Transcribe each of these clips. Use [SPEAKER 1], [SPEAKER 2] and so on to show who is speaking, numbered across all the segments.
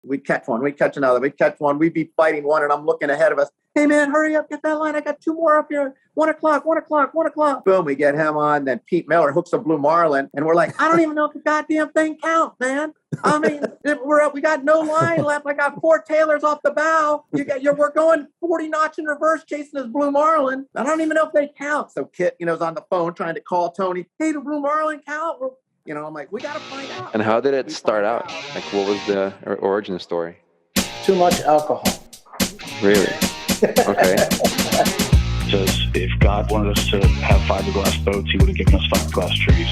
[SPEAKER 1] we'd catch one, we'd catch another, we'd catch one, we'd be fighting one, and I'm looking ahead of us. Hey man, hurry up, get that line. I got 2 more up here. 1 o'clock, 1 o'clock, 1 o'clock. Boom, we get him on. Then Pete Miller hooks a blue marlin, and we're like, I don't even know if the goddamn thing counts, man. I mean, we got no line left. I got 4 tailors off the bow. We're going 40 knots in reverse chasing this blue marlin. I don't even know if they count. So Kit, is on the phone trying to call Tony. Hey, the blue marlin count? I'm like, we got to find out.
[SPEAKER 2] And how did it start out? Like, what was the origin story?
[SPEAKER 3] Too much alcohol.
[SPEAKER 2] Really? Okay.
[SPEAKER 4] Says if God wanted us to have fiberglass boats, he would have given us fiberglass trees.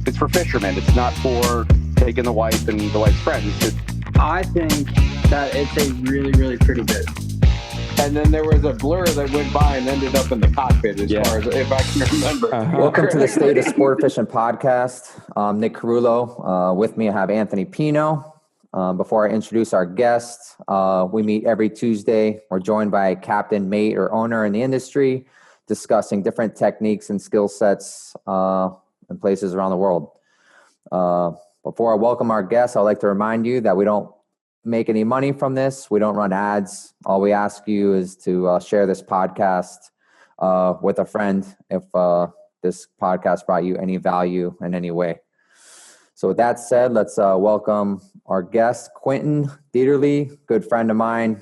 [SPEAKER 5] It's for fishermen. It's not for taking the wife and the wife's friends.
[SPEAKER 6] I think that it's a really, really pretty boat.
[SPEAKER 5] And then there was a blur that went by and ended up in the cockpit, as far as if I can remember.
[SPEAKER 7] Welcome to the State of Sportfishing podcast. I'm Nick Carullo. With me, I have Anthony Pino. Before I introduce our guest, we meet every Tuesday. We're joined by a captain, mate, or owner in the industry, discussing different techniques and skill sets in places around the world. Before I welcome our guest, I'd like to remind you that we don't make any money from this. We don't run ads. All we ask you is to share this podcast with a friend if this podcast brought you any value in any way. So with that said, let's welcome our guest, Quinten Dieterle, good friend of mine,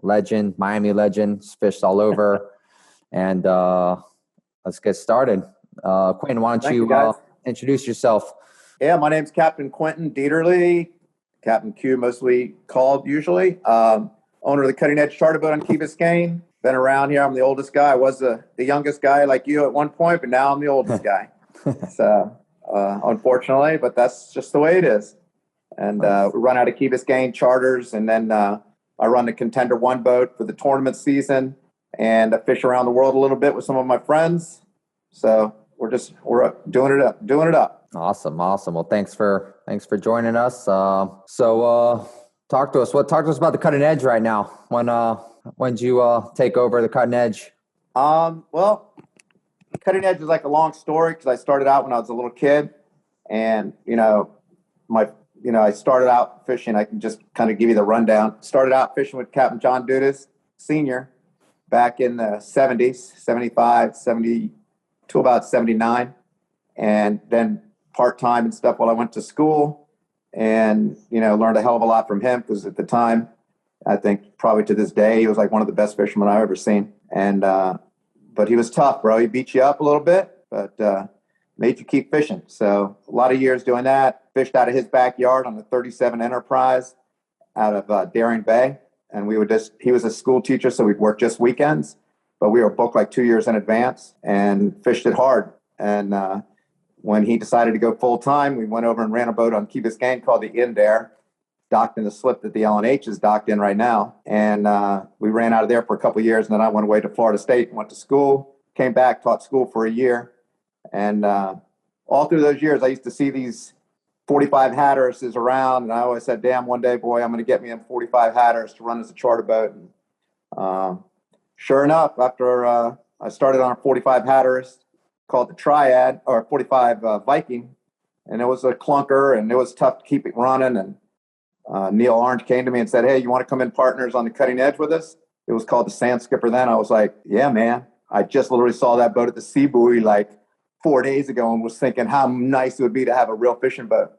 [SPEAKER 7] legend, Miami legend, fished all over. And let's get started. Quinten, why don't you introduce yourself?
[SPEAKER 1] Yeah, my name's Captain Quinten Dieterle, Captain Q mostly called usually. Owner of the Cutting Edge Charter Boat on Key Biscayne. Been around here. I'm the oldest guy. I was the youngest guy like you at one point, but now I'm the oldest guy. So unfortunately, but that's just the way it is. And we run out of Key Biscayne charters, and then I run the Contender One boat for the tournament season, and I fish around the world a little bit with some of my friends. So we're doing it up.
[SPEAKER 7] Awesome. Well, thanks for joining us. So talk to us about the Cutting Edge right now. When did you take over the Cutting Edge?
[SPEAKER 1] Well, Cutting Edge is like a long story because I started out when I was a little kid, and I started out fishing. I can just kind of give you the rundown. Started out fishing with Captain John Dudas, Sr., back in the 70s, 75, 70 to about 79, and then part-time and stuff while I went to school, and learned a hell of a lot from him because at the time, I think probably to this day, he was like one of the best fishermen I've ever seen. And but he was tough, bro. He beat you up a little bit, but made you keep fishing. So a lot of years doing that. Fished out of his backyard on the 37 Enterprise out of Darien Bay. And he was a school teacher, so we'd work just weekends, but we were booked like 2 years in advance and fished it hard. And when he decided to go full time, we went over and ran a boat on Key Biscayne called the Indare, docked in the slip that the LNH is docked in right now. And we ran out of there for a couple of years. And then I went away to Florida State and went to school, came back, taught school for a year. And all through those years, I used to see these 45 Hatteras around. And I always said, damn, one day, boy, I'm going to get me a 45 Hatteras to run as a charter boat. And sure enough, after I started on a 45 Hatteras called the Triad, or 45 Viking, and it was a clunker, and it was tough to keep it running. And Neil Orange came to me and said, hey, you want to come in partners on the Cutting Edge with us? It was called the Sand Skipper then. I was like, yeah, man. I just literally saw that boat at the Sea Buoy like 4 days ago and was thinking how nice it would be to have a real fishing boat.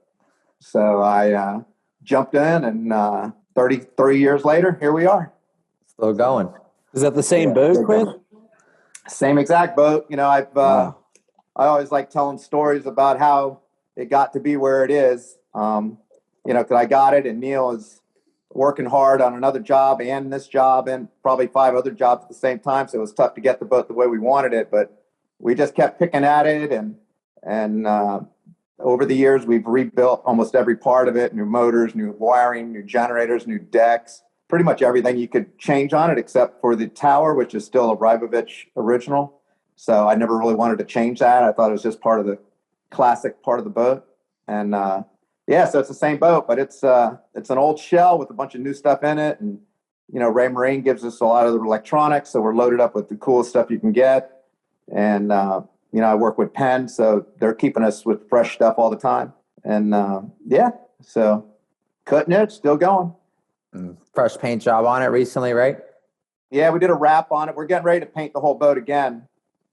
[SPEAKER 1] So I jumped in, and 33 years later, here we are.
[SPEAKER 7] Still going.
[SPEAKER 3] Is that the same boat, Quinn?
[SPEAKER 1] Same exact boat. I always like telling stories about how it got to be where it is. Because I got it, and Neil is working hard on another job and this job and probably 5 other jobs at the same time. So it was tough to get the boat the way we wanted it, but we just kept picking at it. And over the years, we've rebuilt almost every part of it: new motors, new wiring, new generators, new decks, pretty much everything you could change on it, except for the tower, which is still a Rybovich original. So I never really wanted to change that. I thought it was just part of the classic part of the boat. And, so it's the same boat, but it's an old shell with a bunch of new stuff in it. And, Ray Marine gives us a lot of the electronics, so we're loaded up with the coolest stuff you can get. And, I work with Penn, so they're keeping us with fresh stuff all the time. And, so Cutting edge, still going.
[SPEAKER 7] Fresh paint job on it recently, right?
[SPEAKER 1] Yeah, we did a wrap on it. We're getting ready to paint the whole boat again.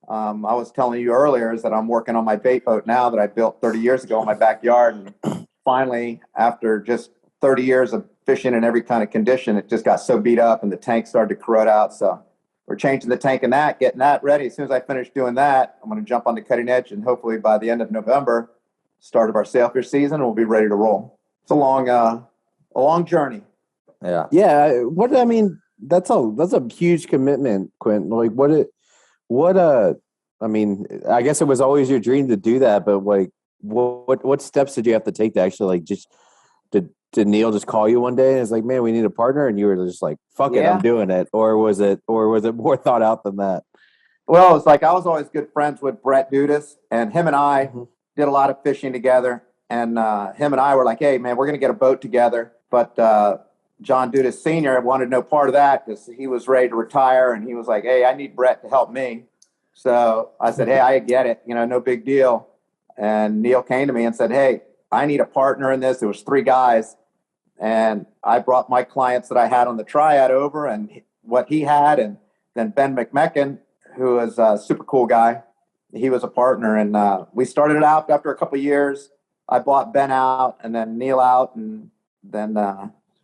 [SPEAKER 1] I was telling you earlier is that I'm working on my bait boat now that I built 30 years ago in my backyard. And finally, after just 30 years of fishing in every kind of condition, it just got so beat up and the tank started to corrode out. So we're changing the tank and getting that ready. As soon as I finish doing that, I'm going to jump on the cutting edge, and hopefully by the end of November, start of our sailfish season, we'll be ready to roll. It's a long journey.
[SPEAKER 3] Yeah. Yeah. That's a huge commitment, Quinten. Like I mean, I guess it was always your dream to do that, but like, what steps did you have to take to actually like just did Neil just call you one day and it's like, man, we need a partner, and you were just like, fuck it, I'm doing it, or was it more thought out than that?
[SPEAKER 1] Well, it's like I was always good friends with Brett Dudas, and him and I did a lot of fishing together. And him and I were like, hey, man, we're going to get a boat together. But John Dudas Sr. wanted no part of that because he was ready to retire. And he was like, hey, I need Brett to help me. So I said, hey, I get it. No big deal. And Neil came to me and said, hey, I need a partner in this. There was 3 guys. And I brought my clients that I had on the triad over and what he had. And then Ben McMecken, who is a super cool guy, he was a partner. And we started it out after a couple of years. I bought Ben out and then Neil out, and then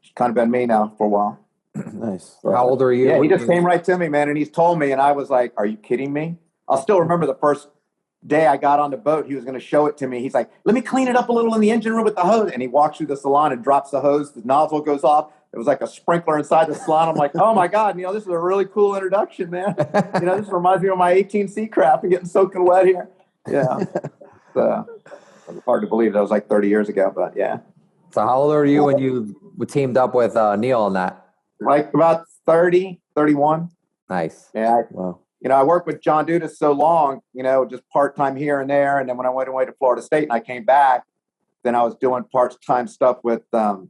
[SPEAKER 1] it's kind of been me now for a while.
[SPEAKER 3] Nice.
[SPEAKER 7] How old are you?
[SPEAKER 1] Yeah, he just came right to me, man, and he's told me, and I was like, are you kidding me? I'll still remember the first day I got on the boat, he was going to show it to me. He's like, let me clean it up a little in the engine room with the hose. And he walks through the salon and drops the hose. The nozzle goes off. It was like a sprinkler inside the salon. I'm like, oh my God, this is a really cool introduction, man. This reminds me of my 18 Seacraft and getting soaking wet here. Yeah. It's hard to believe that was like 30 years ago, but yeah.
[SPEAKER 7] So how old are you when you teamed up with Neil on that?
[SPEAKER 1] Like about 30, 31.
[SPEAKER 7] Nice.
[SPEAKER 1] Yeah.
[SPEAKER 3] Wow.
[SPEAKER 1] I worked with John Dudas so long, just part-time here and there. And then when I went away to Florida State and I came back, then I was doing part-time stuff with the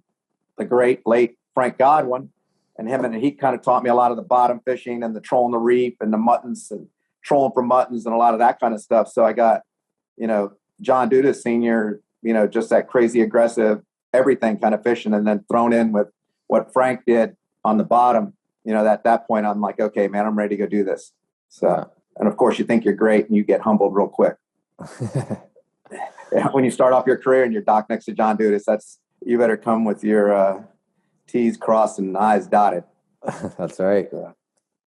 [SPEAKER 1] great late Frank Godwin. And he kind of taught me a lot of the bottom fishing and the trolling the reef and the muttons and trolling for muttons and a lot of that kind of stuff. So I got, John Dudas Sr., just that crazy aggressive, everything kind of fishing, and then thrown in with what Frank did on the bottom. At that point, I'm like, okay, man, I'm ready to go do this. So, and of course, you think you're great and you get humbled real quick. When you start off your career and you're docked next to John Dudas, you better come with your T's crossed and I's dotted.
[SPEAKER 7] That's right.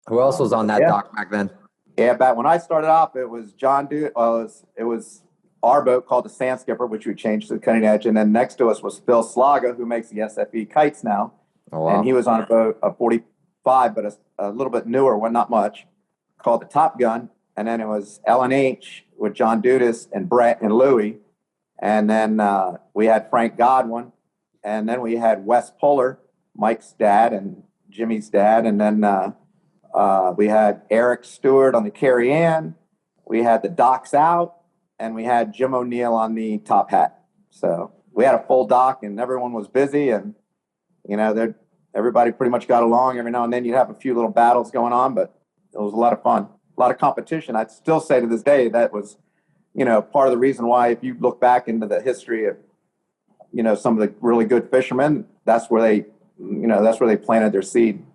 [SPEAKER 7] Who else was on that dock back then?
[SPEAKER 1] Yeah, back when I started off, it was John Dudas. It was our boat called the Sand Skipper, which we changed to the Cutting Edge. And then next to us was Phil Slaga, who makes the SFE kites now.
[SPEAKER 7] Oh, wow.
[SPEAKER 1] And he was on a boat, a 45, but a little bit newer one, not much, called the Top Gun. And then it was L&H with John Dudas and Brett and Louie. And then we had Frank Godwin. And then we had Wes Puller, Mike's dad and Jimmy's dad. And then we had Eric Stewart on the Carrie Ann. We had the Docks Out. And we had Jim O'Neill on the Top Hat. So we had a full dock and everyone was busy. And, everybody pretty much got along. Every now and then you'd have a few little battles going on, but it was a lot of fun, a lot of competition. I'd still say to this day that was, part of the reason why, if you look back into the history of, some of the really good fishermen, that's where they planted their seed.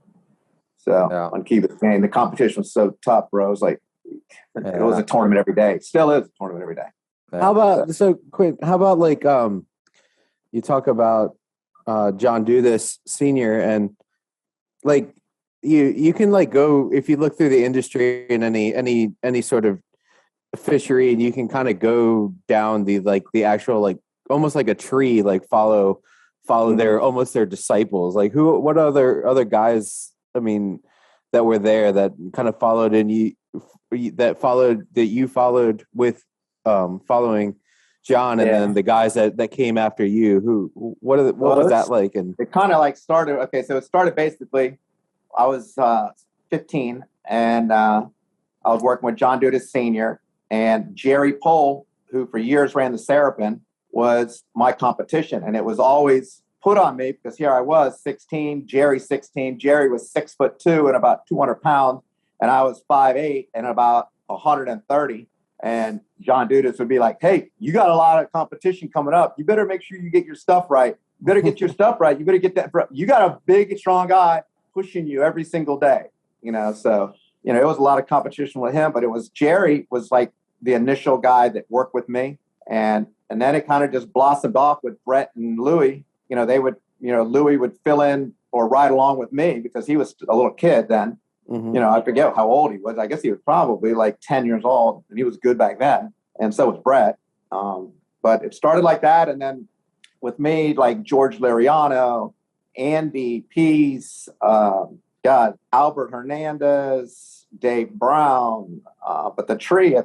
[SPEAKER 1] So on Key Biscayne, the competition was so tough, bro. It was like, it was a tournament every day. Still is a tournament every day.
[SPEAKER 3] How about like you talk about John Dudas Sr. and like you can like go, if you look through the industry in any sort of fishery, and you can kind of go down the actual like almost like a tree, like follow their disciples. Like what other guys, that were there that kind of followed and you followed with following John, and then the guys that came after you, what was that like? And
[SPEAKER 1] it kind of like started. Okay, so it started basically. I was 15, and I was working with John Dudas Sr. and Jerry Pohl, who for years ran the Serapin, was my competition, and it was always put on me because here I was 16, Jerry 16. Jerry was 6'2" and about 200 pounds, and I was 5'8" and about 130. And John Dudas would be like, hey, you got a lot of competition coming up. You better make sure you get your stuff right. better get your stuff right. You better get that. You got a big, strong guy pushing you every single day, so, it was a lot of competition with him, but Jerry was like the initial guy that worked with me. And then it kind of just blossomed off with Brett and Louie. Louie would fill in or ride along with me because he was a little kid then.
[SPEAKER 3] Mm-hmm.
[SPEAKER 1] I forget how old he was. I guess he was probably like 10 years old, and he was good back then. And so was Brett. But it started like that. And then with me, like George Lariano, Andy Peace, Albert Hernandez, Dave Brown. But the tree,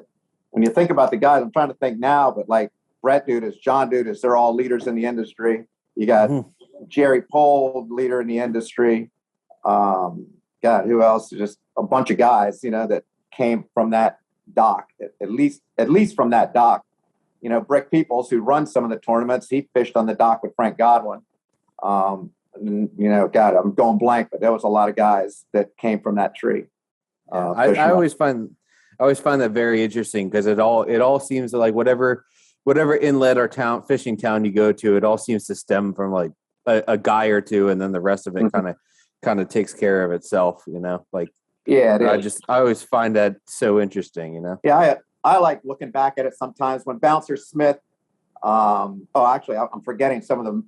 [SPEAKER 1] when you think about the guys, I'm trying to think now, but like Brett Dudas, John Dudas, they're all leaders in the industry. You got Jerry Pohl, leader in the industry. Who else? Just a bunch of guys, that came from that dock, at least from that dock. Brick Peoples, who runs some of the tournaments, he fished on the dock with Frank Godwin. I'm going blank, but there was a lot of guys that came from that tree.
[SPEAKER 3] I always find that very interesting because it all seems like whatever inlet or fishing town you go to, it all seems to stem from like a guy or two, and then the rest of it kind of takes care of itself. I always find that so interesting.
[SPEAKER 1] Yeah, I like looking back at it sometimes when Bouncer Smith. Actually, I'm forgetting some of the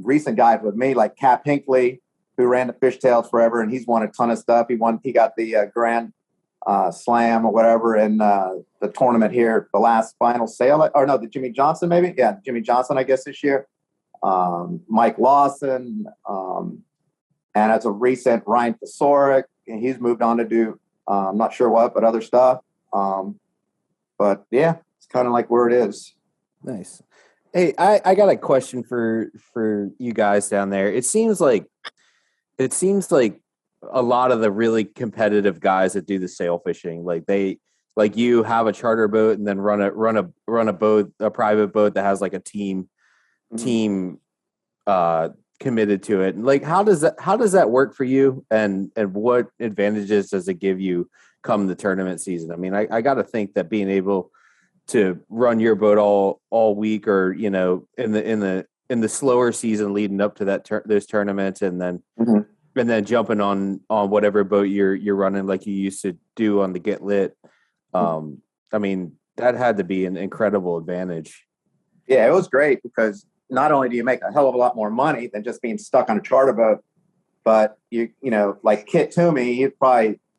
[SPEAKER 1] recent guys with me, like Capt Hinckley, who ran the Fishtails forever, and he's won a ton of stuff. He got the Grand Slam or whatever in the tournament here, the last final sale, the Jimmy Johnson maybe, Jimmy Johnson, I guess this year. Mike Lawson, and as a recent Ryan Tesoric, and he's moved on to do I'm not sure what, but other stuff. But yeah, it's kind of like where it is.
[SPEAKER 3] Nice. Hey, I got a question for you guys down there. It seems like a lot of the really competitive guys that do the sail fishing, like you have a charter boat and then run a boat, a private boat that has like a team committed to it. Like, how does that work for you? And what advantages does it give you come the tournament season? I mean, I got to think that being able to run your boat all week, or in the slower season leading up to those tournaments, and then jumping on whatever boat you're running like you used to do on the Get Lit. I mean, that had to be an incredible advantage.
[SPEAKER 1] Yeah, it was great because not only do you make a hell of a lot more money than just being stuck on a charter boat, but like Kit Toomey,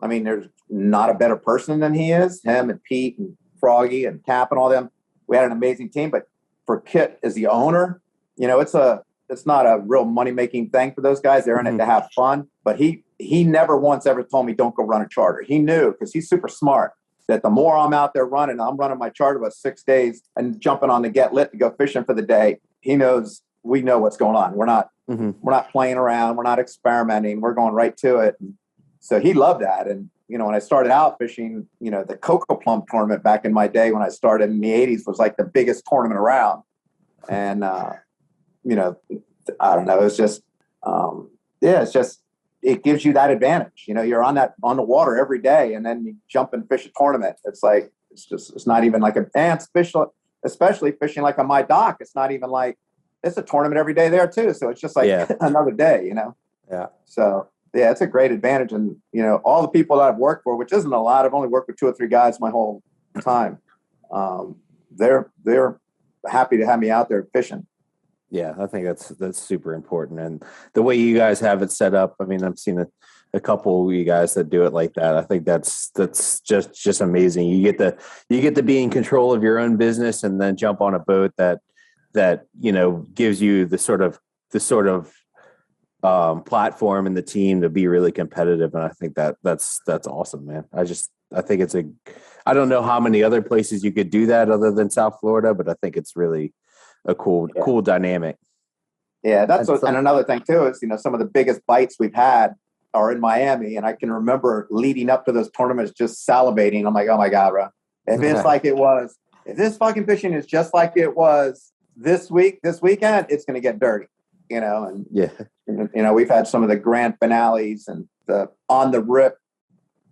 [SPEAKER 1] there's not a better person than he is. Him and Pete and Froggy and Cap and all them, we had an amazing team. But for Kit as the owner, it's not a real money-making thing for those guys. They're in it to have fun. But he never once ever told me, don't go run a charter. He knew, because he's super smart, that the more I'm out there running, I'm running my charter about 6 days and jumping on the Get Lit to go fishing for the day. He knows we know what's going on. We're not playing around. We're not experimenting. We're going right to it. So he loved that. And, when I started out fishing, the Cocoa Plum tournament back in my day when I started in the 80s was like the biggest tournament around. And, I don't know. It's just, it gives you that advantage. You're on the water every day, and then you jump and fish a tournament. It's like, it's not even like especially fishing like on my dock. It's not even like, it's a tournament every day there too. So it's just like another day,
[SPEAKER 3] Yeah.
[SPEAKER 1] So yeah, it's a great advantage. And, all the people that I've worked for, which isn't a lot, I've only worked with 2 or 3 guys my whole time. They're happy to have me out there fishing.
[SPEAKER 3] Yeah, I think that's super important. And the way you guys have it set up, I mean, I've seen a couple of you guys that do it like that. I think that's just amazing. You get to be in control of your own business and then jump on a boat that gives you the sort of platform and the team to be really competitive. And I think that's awesome, man. I think I don't know how many other places you could do that other than South Florida, but I think it's really a cool dynamic.
[SPEAKER 1] Yeah, and another thing too is, some of the biggest bites we've had are in Miami, and I can remember leading up to those tournaments just salivating. I'm like, oh my God, bro. If this fucking fishing is just like it was this weekend, it's going to get dirty, and we've had some of the grand finales and the on the rip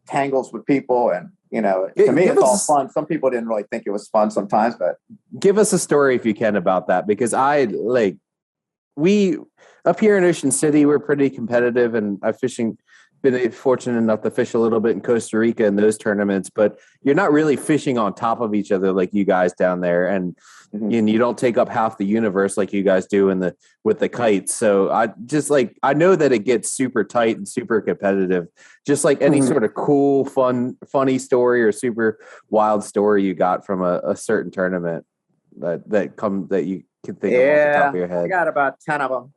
[SPEAKER 1] tangles with people, and to me, it's all fun. Some people didn't really think it was fun sometimes, but
[SPEAKER 3] give us a story if you can about that, because we up here in Ocean City, we're pretty competitive, and I've been fortunate enough to fish a little bit in Costa Rica in those tournaments, but you're not really fishing on top of each other like you guys down there. And you don't take up half the universe like you guys do with the kites. So I know that it gets super tight and super competitive, just like any sort of cool, funny story or super wild story you got from a certain tournament that you can think of off the top of your head.
[SPEAKER 1] I got about 10 of them.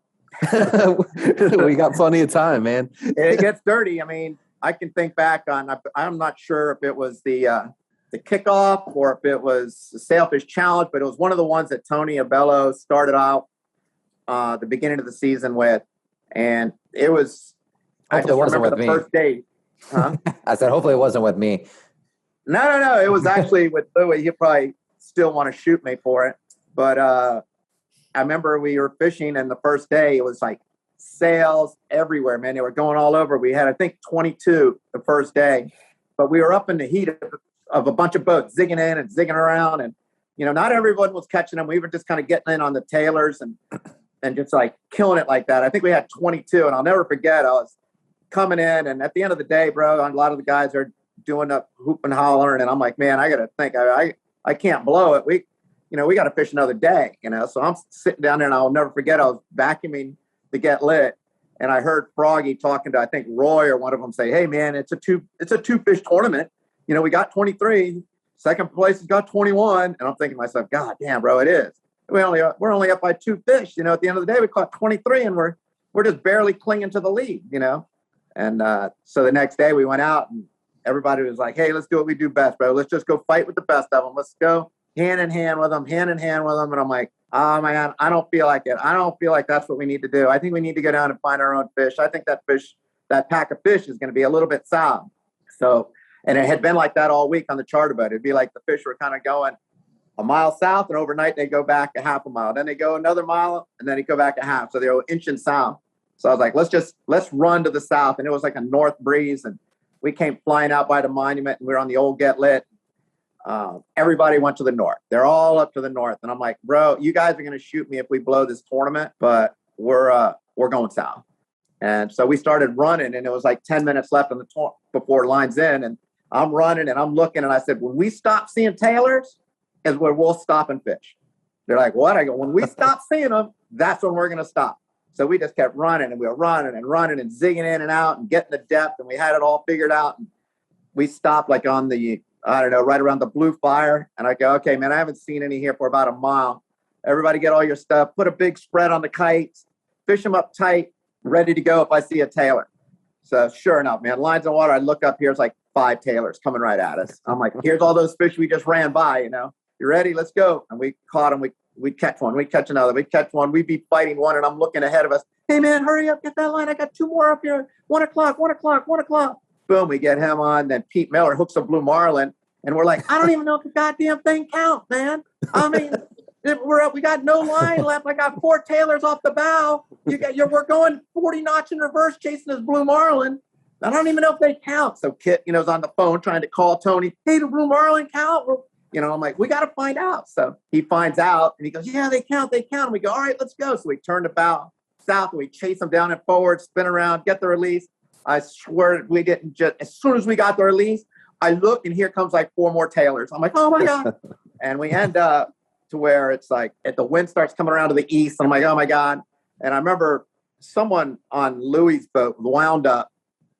[SPEAKER 3] We got plenty of time, man.
[SPEAKER 1] It gets dirty. I mean, I can think back on, I'm not sure if it was the kickoff or if it was the sailfish challenge, but it was one of the ones that Tony Abello started out the beginning of the season with. And it was,
[SPEAKER 7] Hopefully it wasn't with me.
[SPEAKER 1] First day. Huh?
[SPEAKER 7] I said, hopefully it wasn't with me.
[SPEAKER 1] No. It was actually with Louis. He'd probably still want to shoot me for it. But I remember we were fishing, and the first day it was like sails everywhere, man. They were going all over. We had, I think, 22 the first day, but we were up in the heat of a bunch of boats zigging in and zigging around. And, not everyone was catching them. We were just kind of getting in on the tailors and just like killing it like that. I think we had 22, and I'll never forget, I was coming in, and at the end of the day, bro, a lot of the guys are doing up hoop and hollering, and I'm like, man, I got to think, I can't blow it. We got to fish another day, So I'm sitting down there, and I'll never forget, I was vacuuming to get lit, and I heard Froggy talking to, I think, Roy or one of them say, hey, man, it's a two fish tournament. We got 23. Second place has got 21. And I'm thinking to myself, God damn, bro, it is. We're only up by 2 fish. At the end of the day, we caught 23, and we're just barely clinging to the lead, And so the next day we went out, and everybody was like, hey, let's do what we do best, bro. Let's just go fight with the best of them. Let's go hand in hand with them. And I'm like, oh my God, I don't feel like it. I don't feel like that's what we need to do. I think we need to go down and find our own fish. I think that pack of fish is going to be a little bit sour. So, and it had been like that all week on the charter boat. It'd be like the fish were kind of going a mile south, and overnight they go back a half a mile. Then they go another mile, and then they go back a half. So they go inch and south. So I was like, let's run to the south. And it was like a north breeze, and we came flying out by the monument, and we were on the old Get Lit. Everybody went to the north. They're all up to the north. And I'm like, bro, you guys are going to shoot me if we blow this tournament, but we're going south. And so we started running, and it was like 10 minutes left on the before lines in. And I'm running and I'm looking, and I said, when we stop seeing tailors is where we'll stop and fish. They're like, what? I go, when we stop seeing them, that's when we're going to stop. So we just kept running, and we were running and zigging in and out and getting the depth, and we had it all figured out. And we stopped like on the, I don't know, right around the Blue Fire. And I go, okay, man, I haven't seen any here for about a mile. Everybody get all your stuff, put a big spread on the kites, fish them up tight, ready to go if I see a tailor. So sure enough, man, lines of water, I look up here, it's like 5 tailors coming right at us. I'm like, here's all those fish we just ran by, You ready? Let's go. And we caught them. We'd catch one. We'd catch another. We'd catch one. We'd be fighting one, and I'm looking ahead of us. Hey, man, hurry up. Get that line. I got 2 more up here. 1 o'clock. Boom, we get him on. Then Pete Miller hooks a blue marlin. And we're like, I don't even know if the goddamn thing counts, man. I mean, we're up. We got no line left. I got 4 tailors off the bow. We're going 40 knots in reverse chasing this blue marlin. I don't even know if they count. So Kit, is on the phone trying to call Tony. Hey, the blue marlin count? I'm like, we got to find out. So he finds out, and he goes, yeah, they count. And we go, all right, let's go. So we turn the bow south, and we chase them down and forward, spin around, get the release. I swear we didn't just, as soon as we got the release, I look, and here comes like 4 more tailors. I'm like, oh my God. And we end up to where it's like, the wind starts coming around to the east. And I'm like, oh my God. And I remember someone on Louis' boat wound up,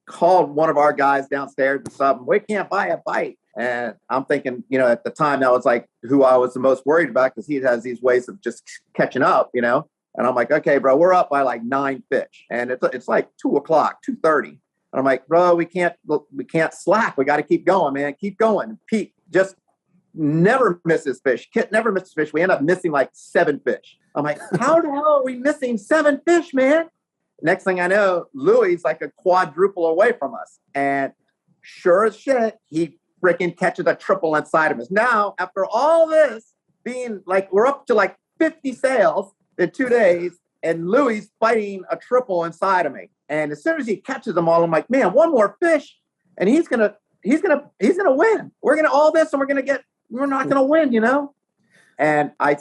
[SPEAKER 1] called one of our guys downstairs or something. We can't buy a bite. And I'm thinking, at the time, that was like who I was the most worried about, because he has these ways of just catching up, And I'm like, okay, bro, we're up by like 9 fish. And it's like 2 o'clock, 2:30. And I'm like, bro, we can't slack. We got to keep going, man. Keep going. Pete just never misses fish. Kit never misses fish. We end up missing like 7 fish. I'm like, how the hell are we missing 7 fish, man? Next thing I know, Louis is like a quadruple away from us. And sure as shit, he freaking catches a triple inside of us. Now, after all this being like, we're up to like 50 sails in 2 days, and Louis fighting a triple inside of me. And as soon as he catches them all, I'm like, man, 1 more fish, and he's gonna win. We're gonna all this, and we're not gonna win, And I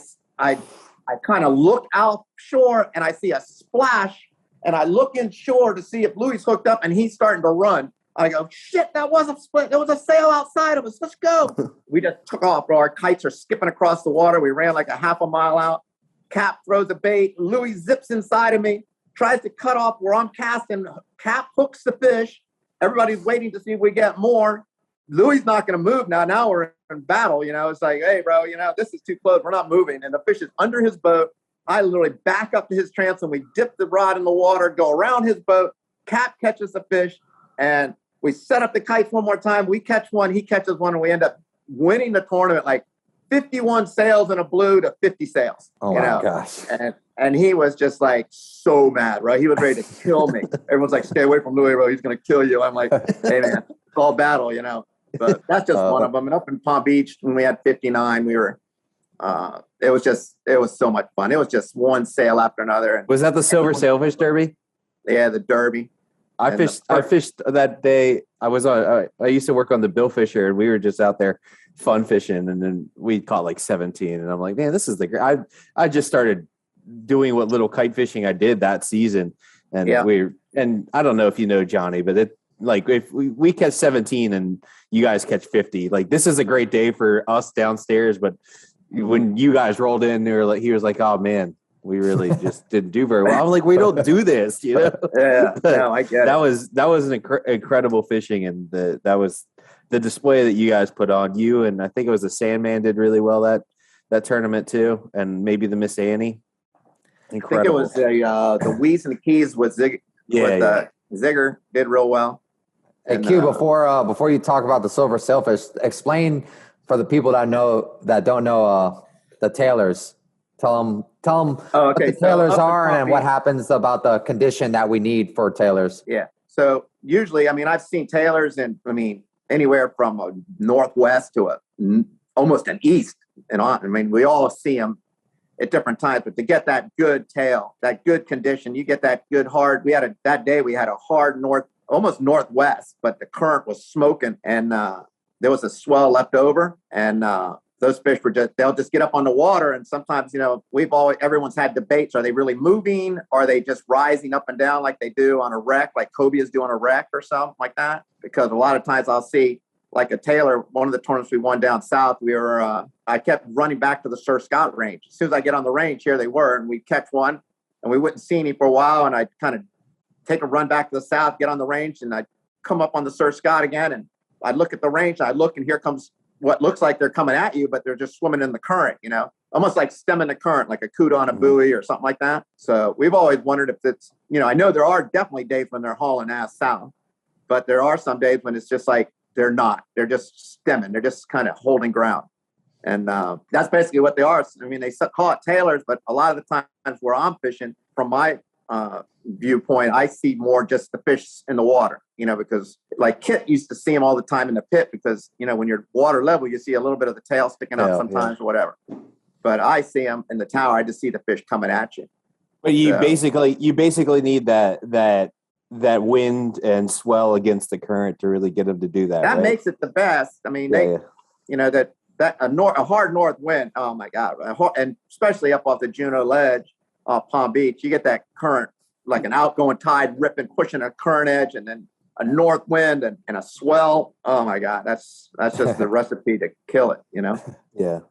[SPEAKER 1] I kind of look offshore and I see a splash, and I look inshore to see if Louis hooked up, and he's starting to run. I go, shit, that was a split. There was a sail outside of us. Let's go. We just took off, bro. Our kites are skipping across the water. We ran like a half a mile out. Cap throws a bait. Louis zips inside of me, tries to cut off where I'm casting. Cap hooks the fish. Everybody's waiting to see if we get more. Louis not going to move now. Now we're in battle. It's like, hey, bro, this is too close. We're not moving. And the fish is under his boat. I literally back up to his transom. We dip the rod in the water, go around his boat. Cap catches the fish, and we set up the kites one more time. We catch one, he catches one, and we end up winning the tournament like 51 sails in a blue to 50 sails.
[SPEAKER 7] Oh my gosh.
[SPEAKER 1] And he was just like so mad, bro. He was ready to kill me. Everyone's like, stay away from Louis, bro. He's going to kill you. I'm like, hey, man, it's all battle, But that's just one of them. And up in Palm Beach, when we had 59, we were it was so much fun. It was just one sail after another.
[SPEAKER 3] Was that the Silver Sailfish Derby?
[SPEAKER 1] Yeah, the Derby.
[SPEAKER 3] I fished that day. I used to work on the Billfisher, and we were just out there fun fishing, and then we caught like 17. And I'm like, man, this is I just started doing what little kite fishing I did that season, and and I don't know if you know Johnny, but if we catch 17 and you guys catch 50, like this is a great day for us downstairs. But when you guys rolled in, he was like, oh man, we really just didn't do very well. I'm like, we don't do this,
[SPEAKER 1] Yeah, no, I get
[SPEAKER 3] it. That was an incredible fishing, and that was the display that you guys put on. You and I think it was the Sandman did really well that tournament too, and maybe the Miss Annie. Incredible.
[SPEAKER 1] I think it was the Wheeze and the Keys with Zig. Zigger did real well.
[SPEAKER 7] Hey, Q, before you talk about the Silver Sailfish, explain for the people that don't know the tailors. Tell them what the tailors are and what happens about the condition that we need for tailors.
[SPEAKER 1] Yeah. So usually, I've seen tailors anywhere from a northwest to almost an east and on. We all see them at different times, but to get that good tail, that good condition, you get that good hard. That day we had a hard almost northwest, but the current was smoking, and there was a swell left over, and those fish they'll just get up on the water. And sometimes, everyone's had debates. Are they really moving? Are they just rising up and down like they do on a wreck, like Kobe is doing a wreck or something like that? Because a lot of times I'll see like a tailor, one of the tournaments we won down south, I kept running back to the Sir Scott range. As soon as I get on the range, here they were, and we'd catch one, and we wouldn't see any for a while. And I'd kind of take a run back to the south, get on the range, and I'd come up on the Sir Scott again. And I'd look at the range, and I'd look, and here comes what looks like they're coming at you, but they're just swimming in the current, almost like stemming the current, like a cuda on a buoy or something like that. So we've always wondered if it's, I know there are definitely days when they're hauling ass south, but there are some days when it's just like, they're not, they're just stemming. They're just kind of holding ground. And that's basically what they are. They call it tailors, but a lot of the times where I'm fishing, from my viewpoint, I see more just the fish in the water, because like Kit used to see them all the time in the pit, because, when you're water level, you see a little bit of the tail sticking up sometimes or whatever. But I see them in the tower. I just see the fish coming at you.
[SPEAKER 3] But you basically need that wind and swell against the current to really get them to do that.
[SPEAKER 1] That
[SPEAKER 3] right?
[SPEAKER 1] makes it the best. A hard north wind. Oh my God. And especially up off the Juneau Ledge off Palm Beach, you get that current, like an outgoing tide ripping, pushing a current edge, and then a north wind and a swell. Oh my God. That's just the recipe to kill it,
[SPEAKER 3] Yeah.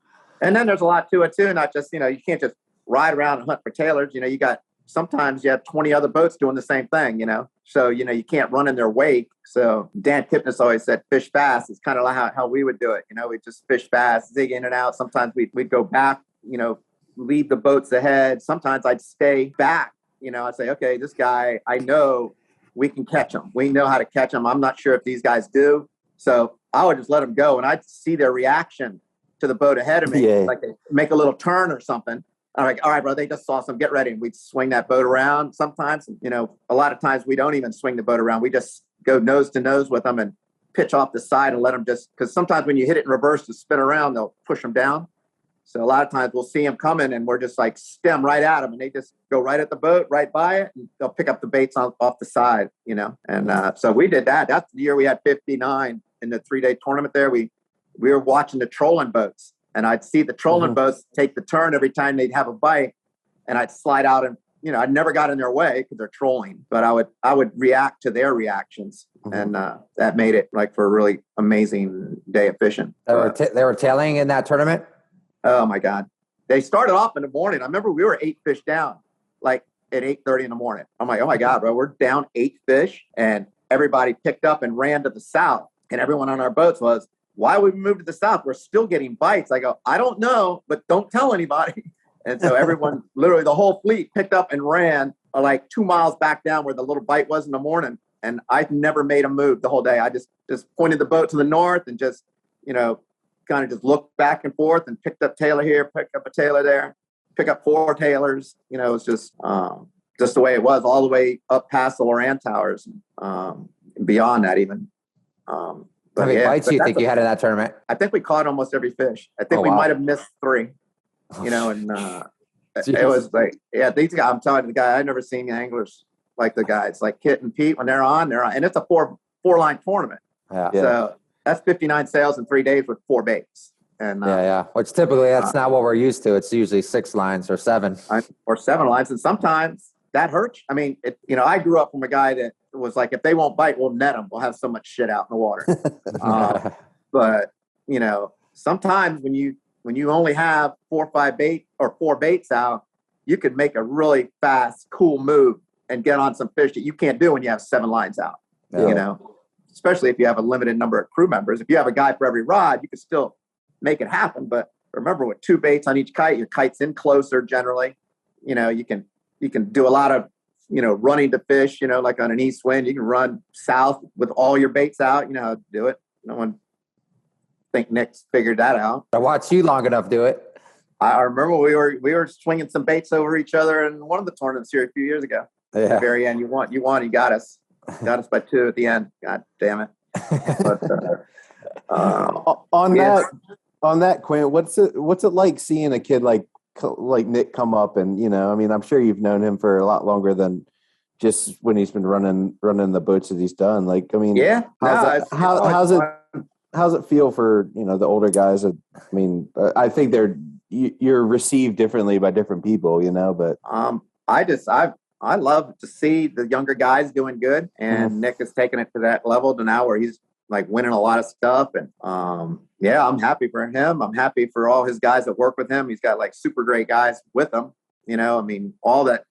[SPEAKER 1] And then there's a lot to it too. Not just, you can't just ride around and hunt for tailors. Sometimes you have 20 other boats doing the same thing, So, you can't run in their wake. So Dan Kipnis always said, fish fast. It's kind of like how we would do it. We just fish fast, zig in and out. Sometimes we'd go back, leave the boats ahead. Sometimes I'd stay back. I'd say, okay, this guy, I know we can catch him. We know how to catch him. I'm not sure if these guys do. So I would just let them go. And I'd see their reaction to the boat ahead of me. Yeah. Like they make a little turn or something. I'm like, all right, bro, they just saw some, get ready. And we'd swing that boat around sometimes. A lot of times we don't even swing the boat around. We just go nose to nose with them and pitch off the side and let them because sometimes when you hit it in reverse to spin around, they'll push them down. So a lot of times we'll see them coming and we're just like stem right at them, and they just go right at the boat, right by it, and they'll pick up the baits off the side, And so we did that. That's the year we had 59 in the 3-day tournament there. We were watching the trolling boats. and I'd see the trolling boats take the turn every time they'd have a bite, and I'd slide out and, you know, I never got in their way because they're trolling, but I would react to their reactions, and that made it like for a really amazing day of fishing.
[SPEAKER 7] They were tailing in that tournament.
[SPEAKER 1] Oh my God! They started off in the morning. I remember we were 8 fish down, like at 8:30 in the morning. I'm like, oh my God, bro, we're down 8 fish, and everybody picked up and ran to the south, and everyone on our boats was, why would we move to the south? We're still getting bites. I go, I don't know, but don't tell anybody. And so everyone, literally the whole fleet picked up and ran like 2 miles back down where the little bite was in the morning. And I never made a move the whole day. I just pointed the boat to the north and just, you know, kind of just looked back and forth and picked up Taylor here, picked up a Taylor there, pick up 4 Taylors. You know, it was just the way it was all the way up past the Loran Towers, and beyond that even.
[SPEAKER 7] How many bites do you think you had in that tournament?
[SPEAKER 1] I think we caught almost every fish. I think we might have missed 3. You know, and it was like, yeah, these guys, I'm telling you, the guy, I've never seen anglers like the guys, like Kit and Pete, when they're on, and it's a four line tournament.
[SPEAKER 7] Yeah.
[SPEAKER 1] So that's 59 sails in 3 days with 4 baits. And
[SPEAKER 7] which typically that's not what we're used to. It's usually 6 lines or 7.
[SPEAKER 1] Or 7 lines. And sometimes that hurts. I mean, you know, I grew up from a guy that was like, if they won't bite, we'll net them. We'll have so much shit out in the water. But, you know, sometimes when you only have 4 or 5 bait or 4 baits out, you could make a really fast, cool move and get on some fish that you can't do when you have 7 lines out. You know, especially if you have a limited number of crew members. If you have a guy for every rod, you can still make it happen. But remember, with 2 baits on each kite, your kite's in closer generally. You know, you can do a lot of, you know, running to fish. You know, like on an east wind, you can run south with all your baits out. You know how to do it. No one think Nick's figured that out.
[SPEAKER 7] I watched you long enough do it.
[SPEAKER 1] I remember we were swinging some baits over each other in one of the tournaments here a few years ago.
[SPEAKER 7] Yeah.
[SPEAKER 1] At the very end, you won, you got us by 2 at the end. God damn it! But
[SPEAKER 3] on that, Quint, what's it like seeing a kid like Nick come up, and, you know, I mean, I'm sure you've known him for a lot longer than just when he's been running the boats that he's done. Like, I mean, how's it feel for, you know, the older guys? I mean, I think you're received differently by different people, you know, but I love to see the younger guys doing good, and Nick has taken it to that level to now where he's like winning a lot of stuff. And I'm happy for him. I'm happy for all his guys that work with him. He's got like super great guys with him. You know, I mean, all that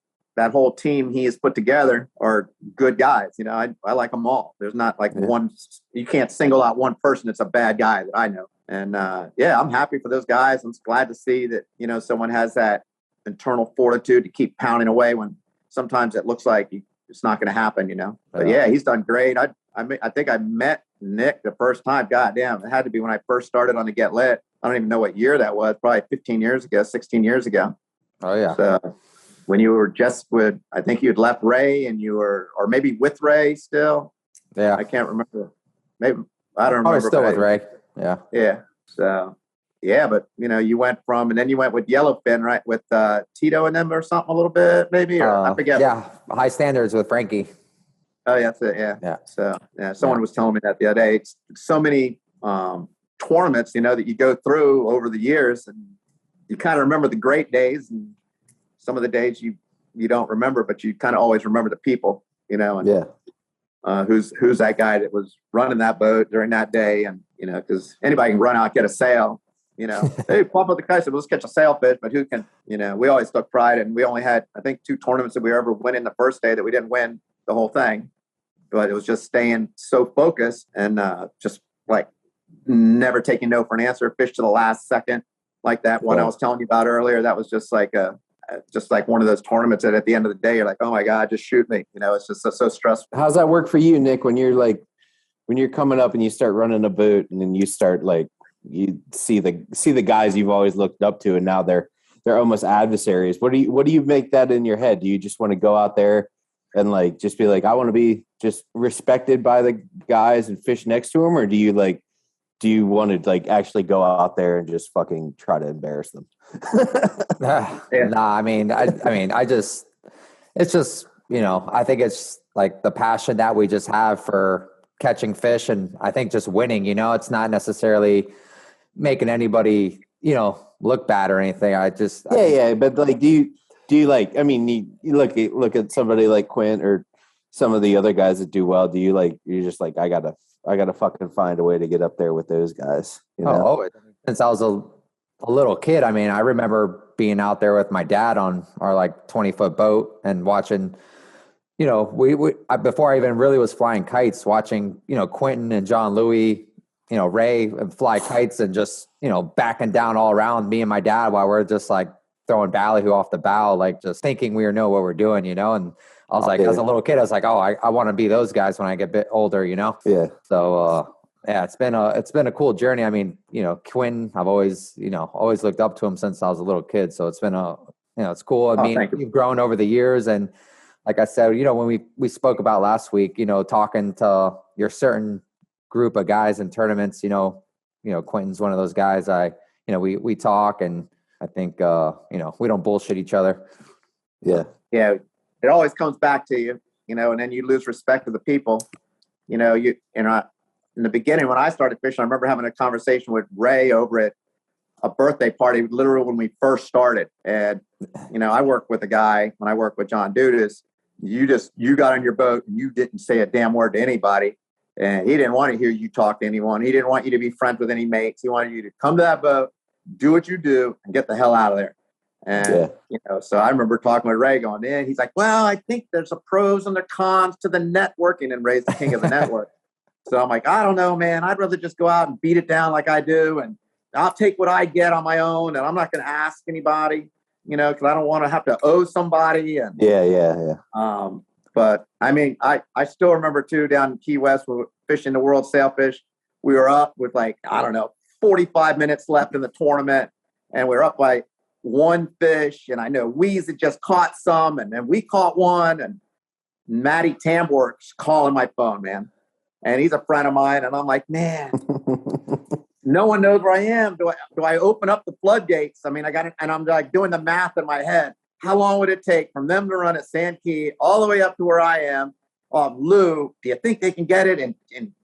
[SPEAKER 3] whole team he has put together are good guys. You know, I like them all. There's not like one, you can't single out one person that's a bad guy that I know. And I'm happy for those guys. I'm glad to see that, you know, someone has that internal fortitude to keep pounding away when sometimes it looks like it's not going to happen, you know. But he's done great. I think I met Nick the first time. God damn, it had to be when I first started on the Get Lit. I don't even know what year that was. Probably 16 years ago. Oh yeah. So when you were just with, I think you had left Ray, and you were, or maybe with Ray still.
[SPEAKER 7] Yeah.
[SPEAKER 1] I can't remember. Maybe I don't remember.
[SPEAKER 7] I was still with Ray. Yeah.
[SPEAKER 1] Yeah. So but you know, you went with Yellowfin, right? With Tito and them or something a little bit, maybe, or I forget.
[SPEAKER 7] Yeah. High Standards with Frankie.
[SPEAKER 1] Oh, yeah, that's it. Yeah. Yeah. So someone was telling me that the other day. It's so many tournaments, you know, that you go through over the years, and you kind of remember the great days, and some of the days you don't remember, but you kind of always remember the people, you know. And who's that guy that was running that boat during that day? And, you know, because anybody can run out, get a sail, you know. Hey, pop up the kite, let's catch a sailfish, but who can, you know, we always took pride, and we only had, I think, 2 tournaments that we ever win in the first day that we didn't win the whole thing. But it was just staying so focused and just like never taking no for an answer, fish to the last second, like that one I was telling you about earlier. That was just like one of those tournaments that at the end of the day, you're like, oh my God, just shoot me. You know, it's just so stressful.
[SPEAKER 3] How's that work for you, Nick, when you're coming up and you start running a boat, and then you start like, you see the guys you've always looked up to, and now they're almost adversaries. What do you make that in your head? Do you just want to go out there and like just be like, I want to be just respected by the guys and fish next to them, or do you want to like actually go out there and just fucking try to embarrass them?
[SPEAKER 7] I mean, it's just, you know, I think it's like the passion that we just have for catching fish, and I think just winning, you know, it's not necessarily making anybody look bad or anything.
[SPEAKER 3] But like, do you like? I mean, you look at somebody like Quint or some of the other guys that do well. Do you like? You're just like, I gotta fucking find a way to get up there with those guys. You know?
[SPEAKER 7] Always. Since I was a little kid, I mean, I remember being out there with my dad on our like 20-foot boat and watching. Before I even really was flying kites, watching Quinten and John Louis, Ray fly kites and just backing down all around me and my dad while we're just like throwing ballyhoo off the bow, like just thinking we know what we're doing, and I was like, as a little kid, I was like, oh, I want to be those guys when I get a bit older,
[SPEAKER 3] Yeah.
[SPEAKER 7] So it's been a cool journey. I mean, Quinn, I've always looked up to him since I was a little kid. So it's been it's cool. I mean, you've grown over the years, and like I said, when we spoke about last week, talking to your certain group of guys in tournaments, Quentin's one of those guys. We talk, and I think we don't bullshit each other.
[SPEAKER 3] Yeah.
[SPEAKER 1] Yeah. It always comes back to you, and then you lose respect for the people. In the beginning when I started fishing, I remember having a conversation with Ray over at a birthday party, literally when we first started. And, I worked with a guy when I worked with John Dudas. You got on your boat and you didn't say a damn word to anybody. And he didn't want to hear you talk to anyone. He didn't want you to be friends with any mates. He wanted you to come to that boat, do what you do, and get the hell out of there. And, so I remember talking with Ray going in. He's like, well, I think there's a pros and the cons to the networking, and Ray's the king of the network. So I'm like, I don't know, man. I'd rather just go out and beat it down like I do. And I'll take what I get on my own. And I'm not going to ask anybody, because I don't want to have to owe somebody. And but I mean, I still remember too, down in Key West, we were fishing the World Sailfish. We were up with 45 minutes left in the tournament. And we were up by one fish. And I know Weeze had just caught some. And then we caught one. And Matty Tambork's calling my phone, man. And he's a friend of mine. And I'm like, man, no one knows where I am. Do I open up the floodgates? I mean, I got it. And I'm like doing the math in my head. How long would it take from them to run at Sand Key all the way up to where I am? Lou, do you think they can get it? And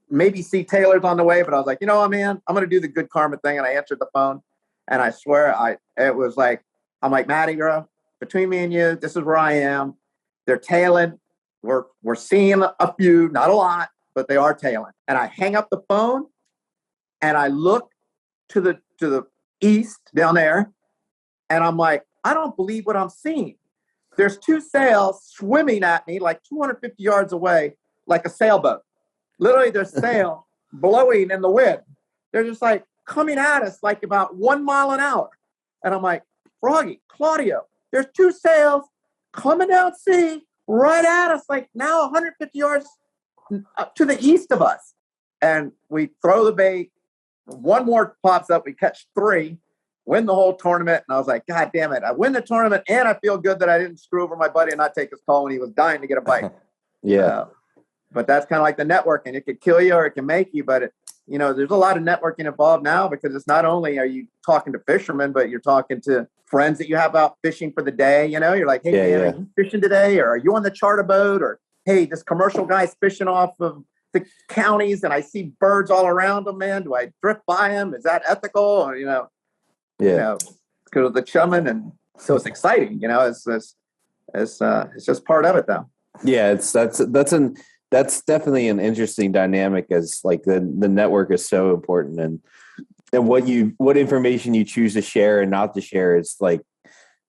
[SPEAKER 1] maybe see Taylor's on the way. But I was like, man, I'm going to do the good karma thing. And I answered the phone. And I swear it was like, I'm like, Matty, girl, between me and you, this is where I am. They're tailing. We're seeing a few, not a lot, but they are tailing. And I hang up the phone and I look to the east down there. And I'm like, I don't believe what I'm seeing. There's two sails swimming at me like 250 yards away, like a sailboat. Literally their sail blowing in the wind. They're just like coming at us like about 1 mile an hour. And I'm like, Froggy, Claudio, there's two sails coming down sea right at us, like now 150 yards to the east of us. And we throw the bait. One more pops up. We catch 3, win the whole tournament. And I was like, God damn it. I win the tournament and I feel good that I didn't screw over my buddy and not take his call when he was dying to get a bite. But that's kind of like the networking. It could kill you or it can make you. But, there's a lot of networking involved now because it's not only are you talking to fishermen, but you're talking to friends that you have out fishing for the day. You're like, hey, man, are you fishing today? Or are you on the charter boat? Or, hey, this commercial guy's fishing off of the counties and I see birds all around them, man. Do I drift by him? Is that ethical? Or, because of the chumming. And so it's exciting, it's just part of it though.
[SPEAKER 3] Yeah. That's definitely an interesting dynamic as like the network is so important and what information you choose to share and not to share is like,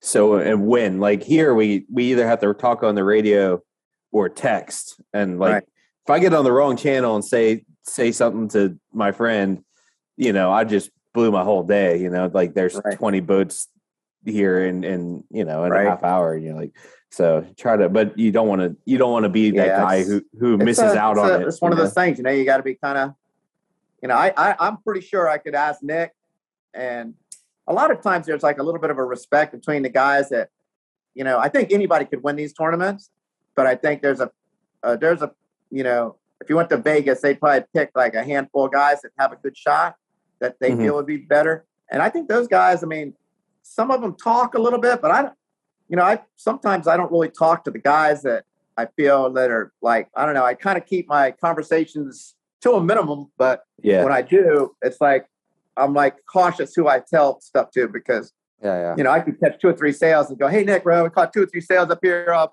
[SPEAKER 3] so, and when, like here, we either have to talk on the radio or text. And like, if I get on the wrong channel and say something to my friend, I just blew my whole day, like there's 20 boats here in a half hour, and you're like, so but you don't want to be that guy who misses out on it.
[SPEAKER 1] It's one of those things, you got to be kind of, I'm pretty sure I could ask Nick, and a lot of times there's like a little bit of a respect between the guys that, I think anybody could win these tournaments, but I think there's a, if you went to Vegas, they'd probably pick like a handful of guys that have a good shot that they feel would be better. And I think those guys, I mean, some of them talk a little bit, but sometimes I don't really talk to the guys that I feel that are like, I don't know, I kind of keep my conversations to a minimum, but when I do, it's like, I'm like cautious who I tell stuff to because,
[SPEAKER 7] Yeah.
[SPEAKER 1] I could catch 2 or 3 sails and go, hey, Nick, bro, we caught 2 or 3 sails up here off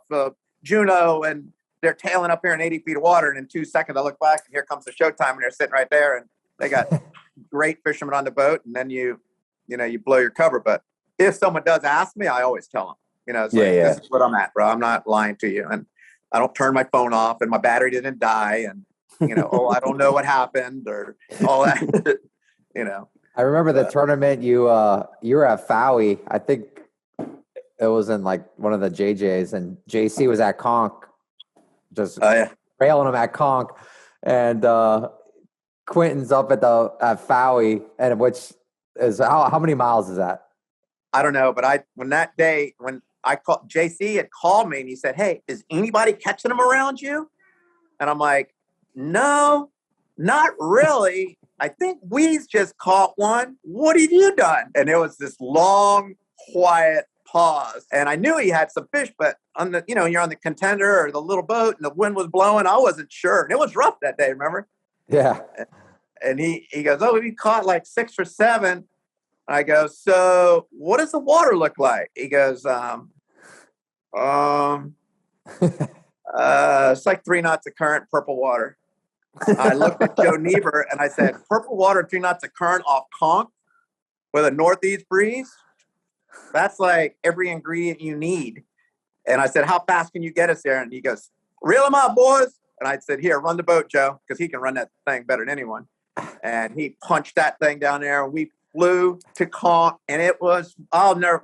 [SPEAKER 1] Juneau and they're tailing up here in 80 feet of water. And in 2 seconds, I look back and here comes the showtime and they're sitting right there and they got great fishermen on the boat. And then you blow your cover. But if someone does ask me, I always tell them, it's this is what I'm at, bro. I'm not lying to you. And I don't turn my phone off and my battery didn't die. And, I don't know what happened or all that,
[SPEAKER 7] I remember the tournament you were at Fowey. I think it was in like one of the JJs, and JC was at Conch, just railing him at Conch, and Quinten's up at Fowey, and which is how many miles is that?
[SPEAKER 1] I don't know, but when I called, JC had called me and he said, hey, is anybody catching them around you? And I'm like, no, not really. I think Wee's just caught one. What have you done? And it was this long, quiet pause. And I knew he had some fish, but on the, you're on the Contender or the little boat and the wind was blowing. I wasn't sure. And it was rough that day, remember?
[SPEAKER 7] Yeah.
[SPEAKER 1] And he goes, oh, we caught like 6 or 7. I go, so what does the water look like? He goes, it's like 3 knots of current, purple water. I looked at Joe Niebuhr and I said, purple water, 3 knots of current off Conch with a northeast breeze. That's like every ingredient you need. And I said, how fast can you get us there? And he goes, reel them out, boys. And I said, here, run the boat, Joe, because he can run that thing better than anyone. And he punched that thing down there. And we flew to Conch. And it was,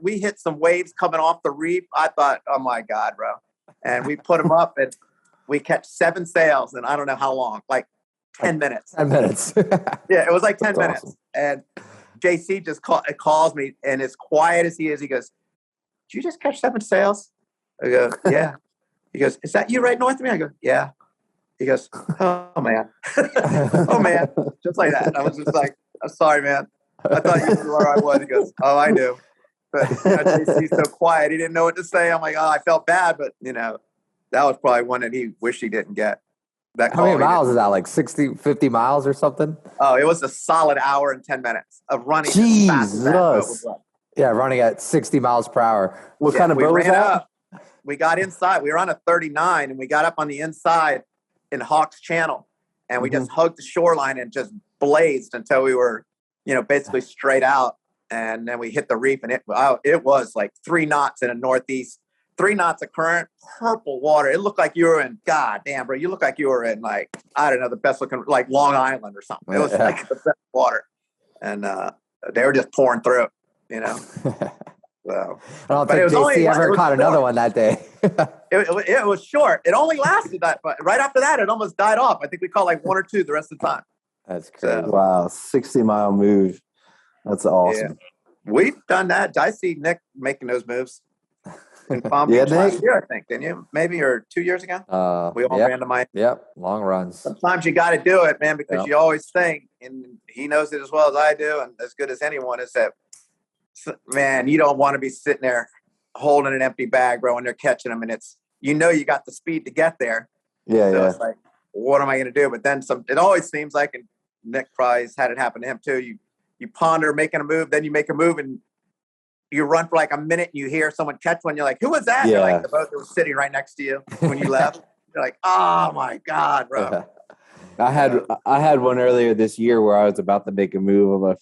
[SPEAKER 1] we hit some waves coming off the reef. I thought, oh my God, bro. And we put them up and we catch 7 sails and I don't know how long, like 10 minutes.
[SPEAKER 7] 10 minutes.
[SPEAKER 1] Yeah, it was like 10
[SPEAKER 7] That's
[SPEAKER 1] minutes.
[SPEAKER 7] awesome.
[SPEAKER 1] And JC just calls me and as quiet as he is, he goes, did you just catch 7 sails? I go, yeah. He goes, is that you right north of me? I go, yeah. He goes, oh man. Oh man. Just like that. I was just like, I'm sorry, man. I thought you knew where I was. He goes, oh, I knew. But JC's so quiet. He didn't know what to say. I'm like, oh, I felt bad. But, that was probably one that he wished he didn't get.
[SPEAKER 7] How many miles is that? Like 60, 50 miles or something?
[SPEAKER 1] Oh, it was a solid hour and 10 minutes of running.
[SPEAKER 7] Jesus. Yeah, running at 60 miles per hour.
[SPEAKER 3] What kind of boat was that?
[SPEAKER 1] We got inside. We were on a 39 and we got up on the inside in Hawks Channel and we just hugged the shoreline and just blazed until we were, basically straight out. And then we hit the reef and it was like 3 knots in a northeast, 3 knots of current, purple water. It looked like you were in, God damn, bro. You look like you were in like, I don't know, the best looking, like Long Island or something. It was like the best water. And they were just pouring through it, So,
[SPEAKER 7] I don't think JC ever caught another one that day.
[SPEAKER 1] it was short. It only lasted that, but right after that, it almost died off. I think we caught like 1 or 2 the rest of the time.
[SPEAKER 7] That's crazy.
[SPEAKER 1] So,
[SPEAKER 3] Wow, 60-mile move. That's awesome.
[SPEAKER 1] Yeah. We've done that. I see Nick making those moves in Palm
[SPEAKER 3] Yeah,
[SPEAKER 1] Beach last year, I think, didn't you? Maybe or 2 years ago. We all ran to Miami.
[SPEAKER 7] Yep, long runs.
[SPEAKER 1] Sometimes you got to do it, man, because you always think, and he knows it as well as I do, and as good as anyone, is that, man, you don't want to be sitting there holding an empty bag, bro, when they're catching them, and it's, you got the speed to get there.
[SPEAKER 3] Yeah,
[SPEAKER 1] so it's like, what am I going to do? But then it always seems like, and Nick probably has had it happen to him too, you ponder making a move, then you make a move, and you run for like a minute, and you hear someone catch one. You're like, who was that?
[SPEAKER 3] Yeah.
[SPEAKER 1] You're like, the boat that was sitting right next to you when you left. You're like, oh my God, bro.
[SPEAKER 3] I had one earlier this year where I was about to make a move. A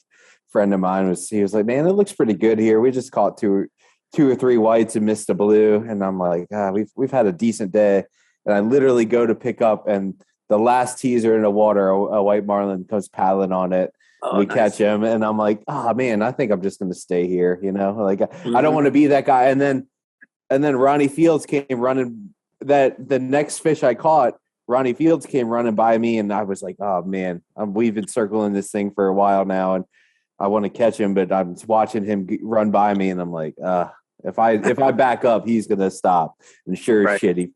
[SPEAKER 3] friend of mine he was like, man, it looks pretty good here. We just caught two or three whites and missed a blue. And I'm like, we've had a decent day. And I literally go to pick up, and the last teaser in the water, a white marlin comes paddling on it.
[SPEAKER 1] Oh,
[SPEAKER 3] we
[SPEAKER 1] nice.
[SPEAKER 3] catch him, and I'm like, oh man, I think I'm just going to stay here. Like I don't want to be that guy. And then Ronnie Fields came running. That the next fish I caught, Ronnie Fields came running by me, and I was like, oh man, we've been circling this thing for a while now, and I want to catch him, but I'm watching him run by me, and I'm like, if I back up, he's gonna stop. And sure as shit,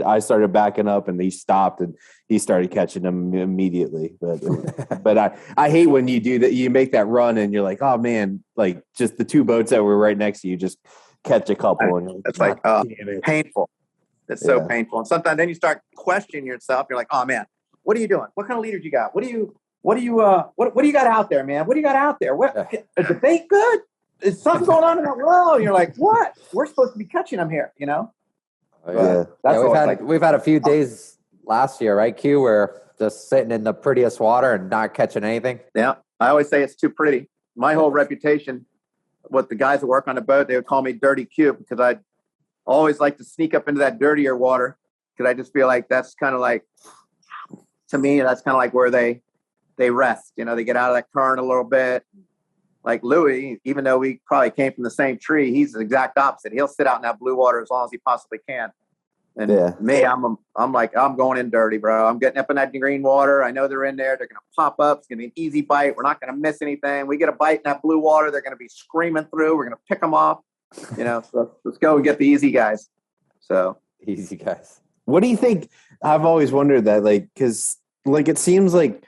[SPEAKER 3] I started backing up, and he stopped, and he started catching them immediately. But I hate when you do that. You make that run, and you're like, oh man, like just the 2 boats that were right next to you, just catch a couple. And
[SPEAKER 1] it's like painful. It's so painful. And sometimes then you start questioning yourself. You're like, oh man, what are you doing? What kind of leaders you got? What do you what do you got out there, man? What do you got out there? What is the bait good? Is something going on in that well? And you're like, what? We're supposed to be catching them here, you know?
[SPEAKER 7] We've had a few days last year, right, Q, where just sitting in the prettiest water and not catching anything.
[SPEAKER 1] Yeah, I always say it's too pretty. My whole reputation, with the guys that work on the boat, they would call me Dirty Q because I always like to sneak up into that dirtier water because I just feel like that's kind of like, to me, that's kind of like where they rest. You know, they get out of that current a little bit. Like Louis, even though we probably came from the same tree, he's the exact opposite. He'll sit out in that blue water as long as he possibly can. And me, I'm like, I'm going in dirty, bro. I'm getting up in that green water. I know they're in there. They're going to pop up. It's going to be an easy bite. We're not going to miss anything. We get a bite in that blue water. They're going to be screaming through. We're going to pick them off. You know, so let's go and get the easy guys. So
[SPEAKER 7] easy guys.
[SPEAKER 3] What do you think? I've always wondered that, like, because like it seems like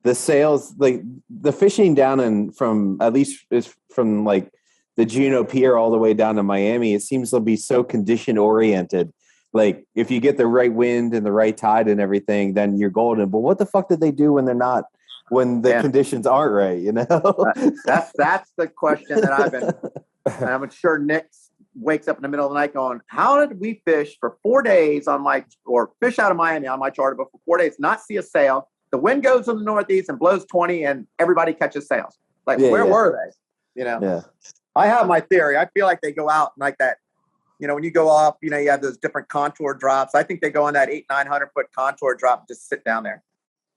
[SPEAKER 3] the sales, like the fishing down in from at least is from like the Juneau Pier all the way down to Miami. It seems to be so condition oriented. Like if you get the right wind and the right tide and everything, then you're golden. But what the fuck did they do when they're not, when the conditions aren't right? You know,
[SPEAKER 1] that's the question that I've been. And I'm sure Nick wakes up in the middle of the night going, "How did we fish for 4 days or fish out of Miami on my charter, but for 4 days not see a sail? The wind goes in the northeast and blows 20, and everybody catches sails. Like where were they? You know."
[SPEAKER 3] Yeah.
[SPEAKER 1] I have my theory. I feel like they go out like that. You know, when you go off, you know, you have those different contour drops. I think they go on that 800-900 foot contour drop and just sit down there.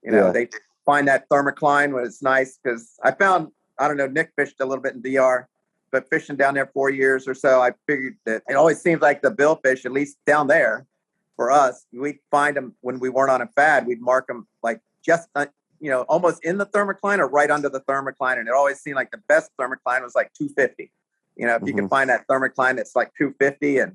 [SPEAKER 1] You know, they find that thermocline when it's nice because I found, I don't know, Nick fished a little bit in DR, but fishing down there 4 years or so, I figured that it always seems like the billfish, at least down there for us, we'd find them when we weren't on a fad. We'd mark them like just, you know, almost in the thermocline or right under the thermocline. And it always seemed like the best thermocline was like 250. You know, if you can find that thermocline that's like 250 and,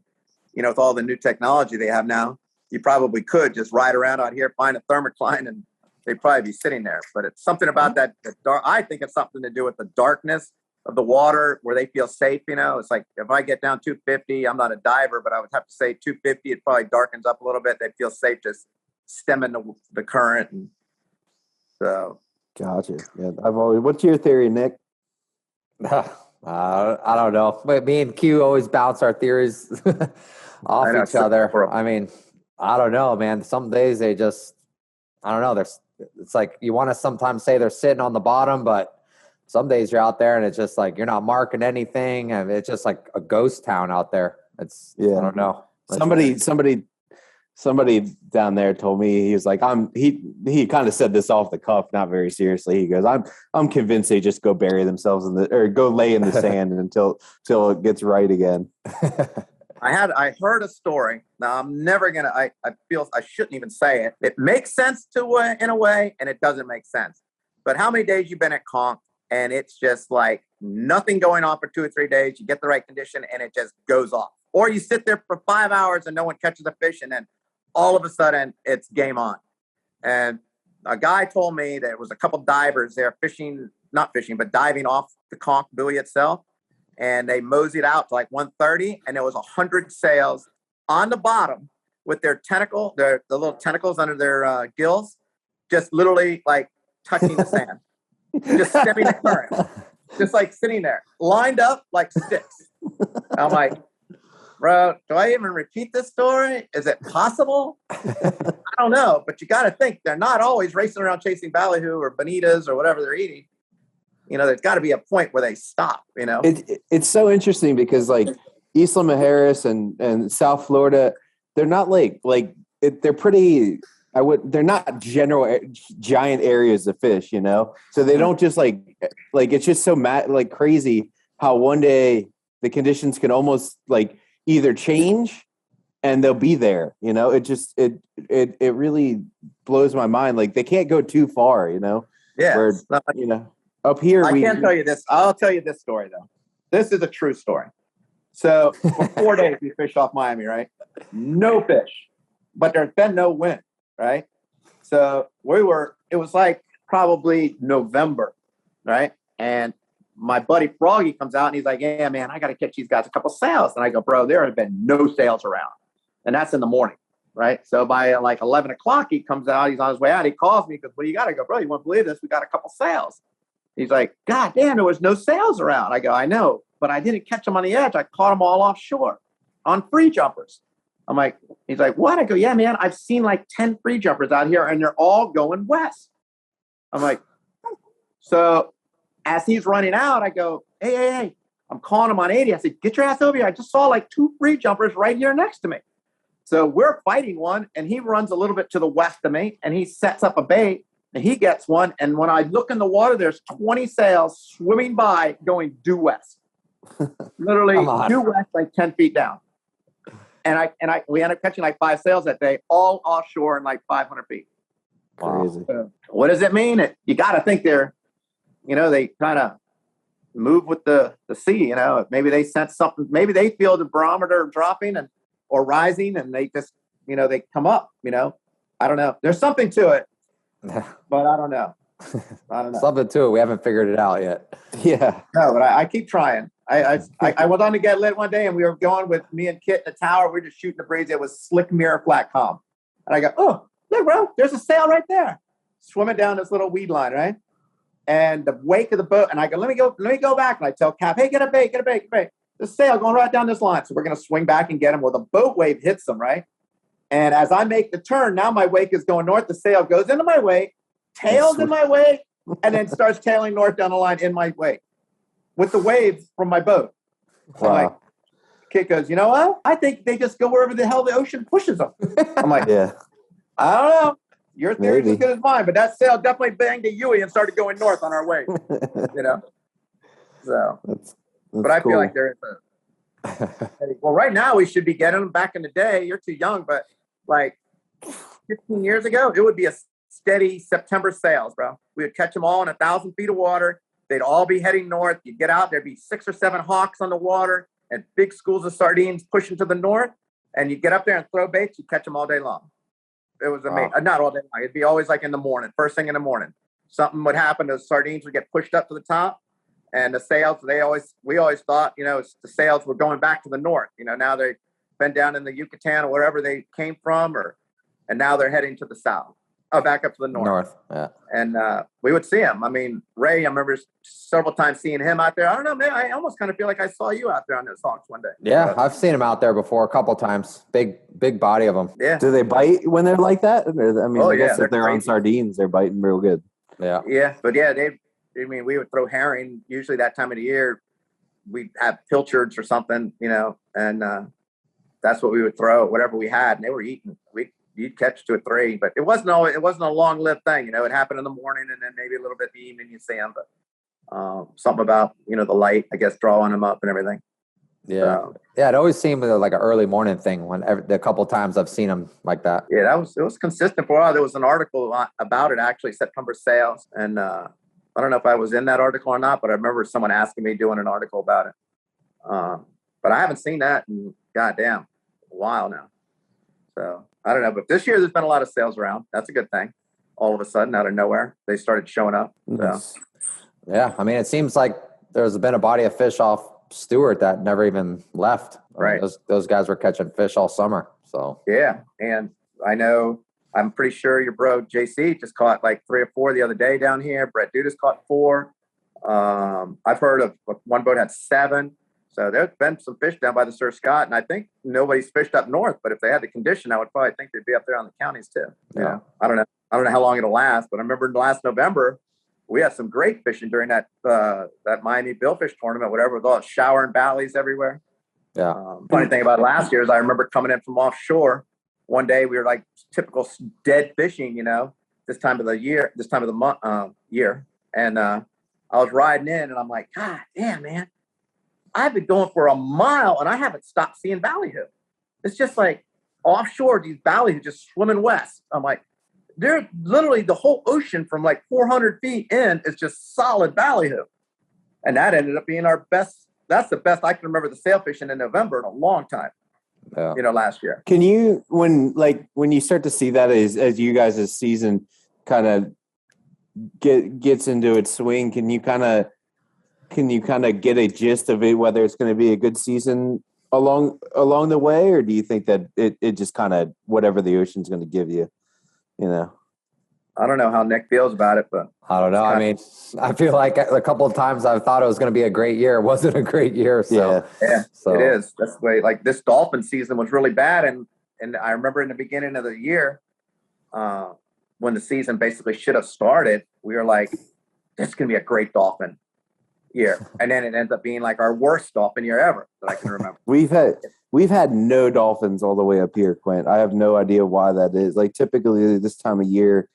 [SPEAKER 1] you know, with all the new technology they have now, you probably could just ride around out here, find a thermocline, and they'd probably be sitting there. But it's something about that dark. I think it's something to do with the darkness of the water where they feel safe. You know, it's like if I get down 250, I'm not a diver, but I would have to say 250, it probably darkens up a little bit. They feel safe just stemming the current. And so.
[SPEAKER 3] Gotcha. Yeah, what's your theory, Nick?
[SPEAKER 7] I don't know. But me and Q always bounce our theories off each other. I mean, I don't know, man. Some days they just, I don't know. It's like you want to sometimes say they're sitting on the bottom, but some days you're out there and it's just like you're not marking anything, and it's just like a ghost town out there. I don't know.
[SPEAKER 3] Somebody down there told me, he was like, he kind of said this off the cuff, not very seriously. He goes, I'm convinced they just go bury themselves or go lay in the sand until it gets right again.
[SPEAKER 1] I heard a story. Now I'm never going to, I feel I shouldn't even say it. It makes sense in a way, and it doesn't make sense. But how many days you've been at Conch and it's just like nothing going on for 2 or 3 days. You get the right condition and it just goes off. Or you sit there for 5 hours and no one catches a fish, and then all of a sudden it's game on. And a guy told me there was a couple divers there diving off the conch buoy itself. And they moseyed out to like 1:30, and there was 100 sails on the bottom with their the little tentacles under their gills, just literally like touching the sand, just stemming the current, just like sitting there, lined up like sticks. I'm like, bro, do I even repeat this story? Is it possible? I don't know, but you got to think they're not always racing around chasing ballyhoo or bonitas or whatever they're eating. You know, there's got to be a point where they stop, you know?
[SPEAKER 3] It's so interesting because like Isla Mujeres and South Florida, they're not they're pretty, they're not giant areas of fish, you know? So they don't just like it's just so crazy how one day the conditions can almost like either change and they'll be there, you know? It really blows my mind. Like they can't go too far, you know?
[SPEAKER 1] Yeah.
[SPEAKER 3] You know, up here,
[SPEAKER 1] I can't tell you this. I'll tell you this story though. This is a true story. So for 4 days we fished off Miami, right? No fish, but there's been no wind, right? So it was like probably November, right? And my buddy Froggy comes out and he's like, yeah, man, I got to catch these guys a couple sails. And I go, bro, there have been no sails around. And that's in the morning. right? So by like 11 o'clock, he comes out. He's on his way out. He calls me because, "What do you got?" I go, "Bro, you won't believe this. We got a couple sales." He's like, "God damn, there was no sales around." I go, "I know, but I didn't catch them on the edge. I caught them all offshore on free jumpers." I'm like, he's like, "What?" I go, "Yeah, man, I've seen like 10 free jumpers out here and they're all going west." I'm like, so as he's running out, I go, hey, I'm calling him on 80. I said, "Get your ass over here. I just saw like 2 free jumpers right here next to me." So we're fighting one, and he runs a little bit to the west of me, and he sets up a bait, and he gets one. And when I look in the water, there's 20 sails swimming by going due west, literally due west, like 10 feet down. And we ended up catching like 5 sails that day, all offshore and like 500 feet.
[SPEAKER 3] Crazy.
[SPEAKER 1] What does it mean? You got to think they're, they kind of move with the sea. Maybe they sense something. Maybe they feel the barometer dropping or rising, and they just, they come up. I don't know. There's something to it, but I don't know.
[SPEAKER 7] Something to it. We haven't figured it out yet.
[SPEAKER 3] Yeah.
[SPEAKER 1] No, but I keep trying. I went on to get lit one day, and we were going with me and Kit in the tower. We were just shooting the breeze. It was slick mirror, flat calm. And I go, "Oh, look, bro, there's a sail right there." Swimming down this little weed line, right? And the wake of the boat. And I go, let me go back. And I tell Cap, "Hey, get a bait. There's a sail going right down this line." So we're going to swing back and get him. Well, the boat wave hits them, right? And as I make the turn, now my wake is going north. The sail goes into my wake, tails in my wake, and then starts tailing north down the line in my wake with the waves from my boat.
[SPEAKER 3] Wow.
[SPEAKER 1] I'm like, Kit goes, "You know what? I think they just go wherever the hell the ocean pushes them." I'm like,
[SPEAKER 3] Yeah.
[SPEAKER 1] I don't know. Your theory's
[SPEAKER 3] Maybe.
[SPEAKER 1] as good as mine, but that sail definitely banged a Yui and started going north on our way. So,
[SPEAKER 3] That's
[SPEAKER 1] but I
[SPEAKER 3] cool.
[SPEAKER 1] feel like there is well, right now we should be getting them. Back in the day, you're too young, but like 15 years ago, it would be a steady September sails, bro. We would catch them all in 1,000 feet of water. They'd all be heading north. You'd get out, there'd be 6 or 7 hawks on the water and big schools of sardines pushing to the north. And you get up there and throw baits, you catch them all day long. It was amazing.
[SPEAKER 3] Wow.
[SPEAKER 1] Not all day long. It'd be always like in the morning, first thing in the morning. Something would happen. The sardines would get pushed up to the top, and the sails, we always thought, the sails were going back to the north. Now they've been down in the Yucatan or wherever they came from, and now they're heading to the south. Back up to the north.
[SPEAKER 7] Yeah.
[SPEAKER 1] And we would see him. I mean, Ray, I remember several times seeing him out there. I don't know, man. I almost kind of feel like I saw you out there on those hawks one day.
[SPEAKER 7] Yeah, I've seen them out there before a couple times. Big body of them.
[SPEAKER 1] Yeah.
[SPEAKER 3] Do they bite when they're like that? I guess if they're on
[SPEAKER 1] crazy.
[SPEAKER 3] sardines, they're biting real good.
[SPEAKER 7] Yeah.
[SPEAKER 1] Yeah, but yeah, we would throw herring. Usually that time of the year, we'd have pilchards or something, and that's what we would throw, whatever we had, and they were eating. You'd catch 2 or 3, but it wasn't a long-lived thing. It happened in the morning, and then maybe a little bit in the evening you see them. But something about the light, I guess, drawing them up and everything.
[SPEAKER 7] Yeah.
[SPEAKER 1] So,
[SPEAKER 7] Yeah, it always seemed like an early morning thing the couple times I've seen them like that.
[SPEAKER 1] yeah, it was consistent for a while. There was an article about it, actually, September sales, and I don't know if I was in that article or not, but I remember someone asking me doing an article about it. But I haven't seen that in goddamn a while now. So I don't know, but this year there's been a lot of sales around. That's a good thing. All of a sudden, out of nowhere, they started showing up. So.
[SPEAKER 7] Yeah, I mean, it seems like there's been a body of fish off Stewart that never even left.
[SPEAKER 1] Right.
[SPEAKER 7] Those guys were catching fish all summer. So
[SPEAKER 1] yeah, and I'm pretty sure your bro JC just caught like 3 or 4 the other day down here. Brett Dudas caught 4. I've heard of one boat had 7. So there's been some fish down by the Sir Scott, and I think nobody's fished up north. But if they had the condition, I would probably think they'd be up there on the counties too.
[SPEAKER 7] Yeah.
[SPEAKER 1] I don't know how long it'll last, but I remember last November we had some great fishing during that Miami Billfish tournament, whatever, with all shower and valleys everywhere.
[SPEAKER 7] yeah,
[SPEAKER 1] Funny thing about last year is I remember coming in from offshore one day. We were like typical dead fishing, this time of the year. And I was riding in, and I'm like, God damn, man. I've been going for a mile and I haven't stopped seeing ballyhoo. It's just like offshore, these ballyhoo just swimming west. I'm like, they're literally the whole ocean from like 400 feet in is just solid ballyhoo. And that ended up being our best. That's the best I can remember the sailfishing in November in a long time.
[SPEAKER 7] yeah.
[SPEAKER 1] Last year.
[SPEAKER 3] Can you, when you start to see that as you guys' season kind of gets into its swing, can you kind of get a gist of it, whether it's going to be a good season along the way, or do you think that it just kind of whatever the ocean's going to give you, you know?
[SPEAKER 1] I don't know how Nick feels about it, but
[SPEAKER 7] I don't know. I mean, I feel like a couple of times I've thought it was going to be a great year. It wasn't a great year. So,
[SPEAKER 1] yeah,
[SPEAKER 7] so
[SPEAKER 1] it is. That's the way. Like this dolphin season was really bad, and I remember in the beginning of the year, when the season basically should have started, we were like, "This is going to be a great dolphin year," and then it ends up being like our worst dolphin year ever that I can remember.
[SPEAKER 3] We've had no dolphins all the way up here, Quint. I have no idea why that is. Like typically this time of year,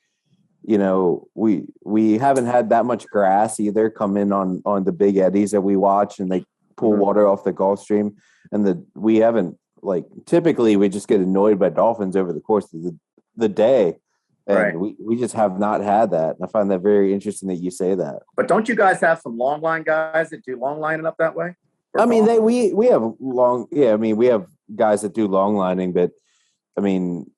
[SPEAKER 3] you know, we haven't had that much grass either come in on the big eddies that we watch, and they pull water off the Gulf Stream, and we haven't, like, typically we just get annoyed by dolphins over the course of the day, and we just have not had that. And I find that very interesting that you say that.
[SPEAKER 1] But don't you guys have some long line guys that do long lining up that way?
[SPEAKER 3] I mean, we have we have guys that do long lining, but I mean,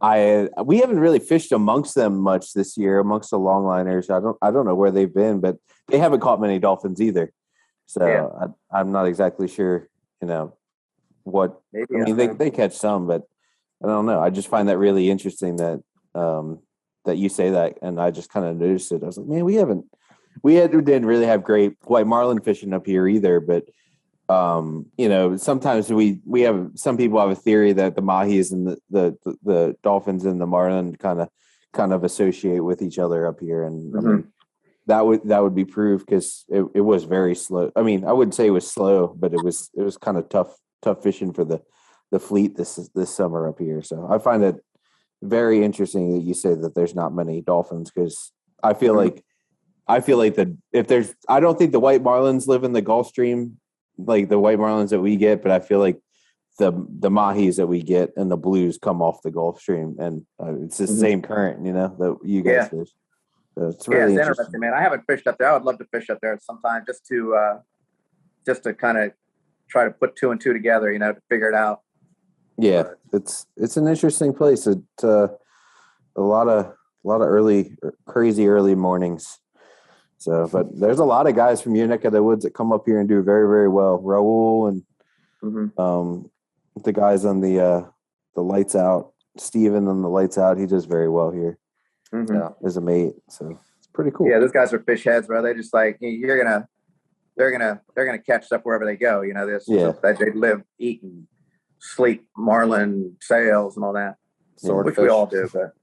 [SPEAKER 3] we haven't really fished amongst them much this year, amongst the longliners. I don't know where they've been, but they haven't caught many dolphins either. So I'm not exactly sure, you know, what.
[SPEAKER 1] Maybe,
[SPEAKER 3] I mean, they catch some, but I don't know. I just find that really interesting that that you say that, and I just kind of noticed it. I was like, man, we didn't really have great white marlin fishing up here either, but. You know, sometimes we have some people have a theory that the mahis and the dolphins and the marlin kind of associate with each other up here, and I mean, that would be proof because it was very slow. I mean, I wouldn't say it was slow, but it was kind of tough fishing for the fleet this summer up here. So I find it very interesting that you say that there's not many dolphins, because I feel like I don't think the white marlins live in the Gulf Stream, like the white marlins that we get, but I feel like the mahis that we get and the blues come off the Gulf Stream, and it's the same current, you know, that you guys fish. So it's really
[SPEAKER 1] interesting, man. I haven't fished up there. I would love to fish up there sometime, just to kind of try to put two and two together, you know, to figure it out.
[SPEAKER 3] Yeah, it's an interesting place. It's a lot of crazy early mornings. So, but there's a lot of guys from your neck of the woods that come up here and do very, very well. Raul and the guys on the lights out, Steven on the lights out, he does very well here. As a mate. So it's pretty cool.
[SPEAKER 1] Yeah, those guys are fish heads, bro. They just like they're gonna catch stuff wherever they go. You know, they live, eat, and sleep marlin, sails, and all that. Which we all do, but.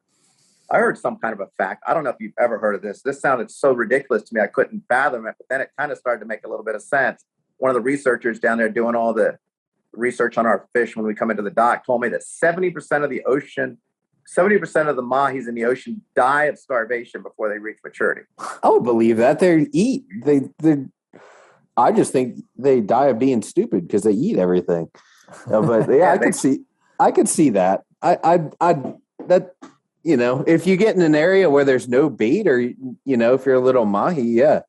[SPEAKER 1] I heard some kind of a fact. I don't know if you've ever heard of this. This sounded so ridiculous to me, I couldn't fathom it, but then it kind of started to make a little bit of sense. One of the researchers down there doing all the research on our fish when we come into the dock told me that 70% of the ocean, 70% of the mahis in the ocean die of starvation before they reach maturity.
[SPEAKER 3] I would believe that. I just think they die of being stupid because they eat everything. But yeah, I could see that. That. You know, if you get in an area where there's no bait, or, you know, if you're a little mahi, you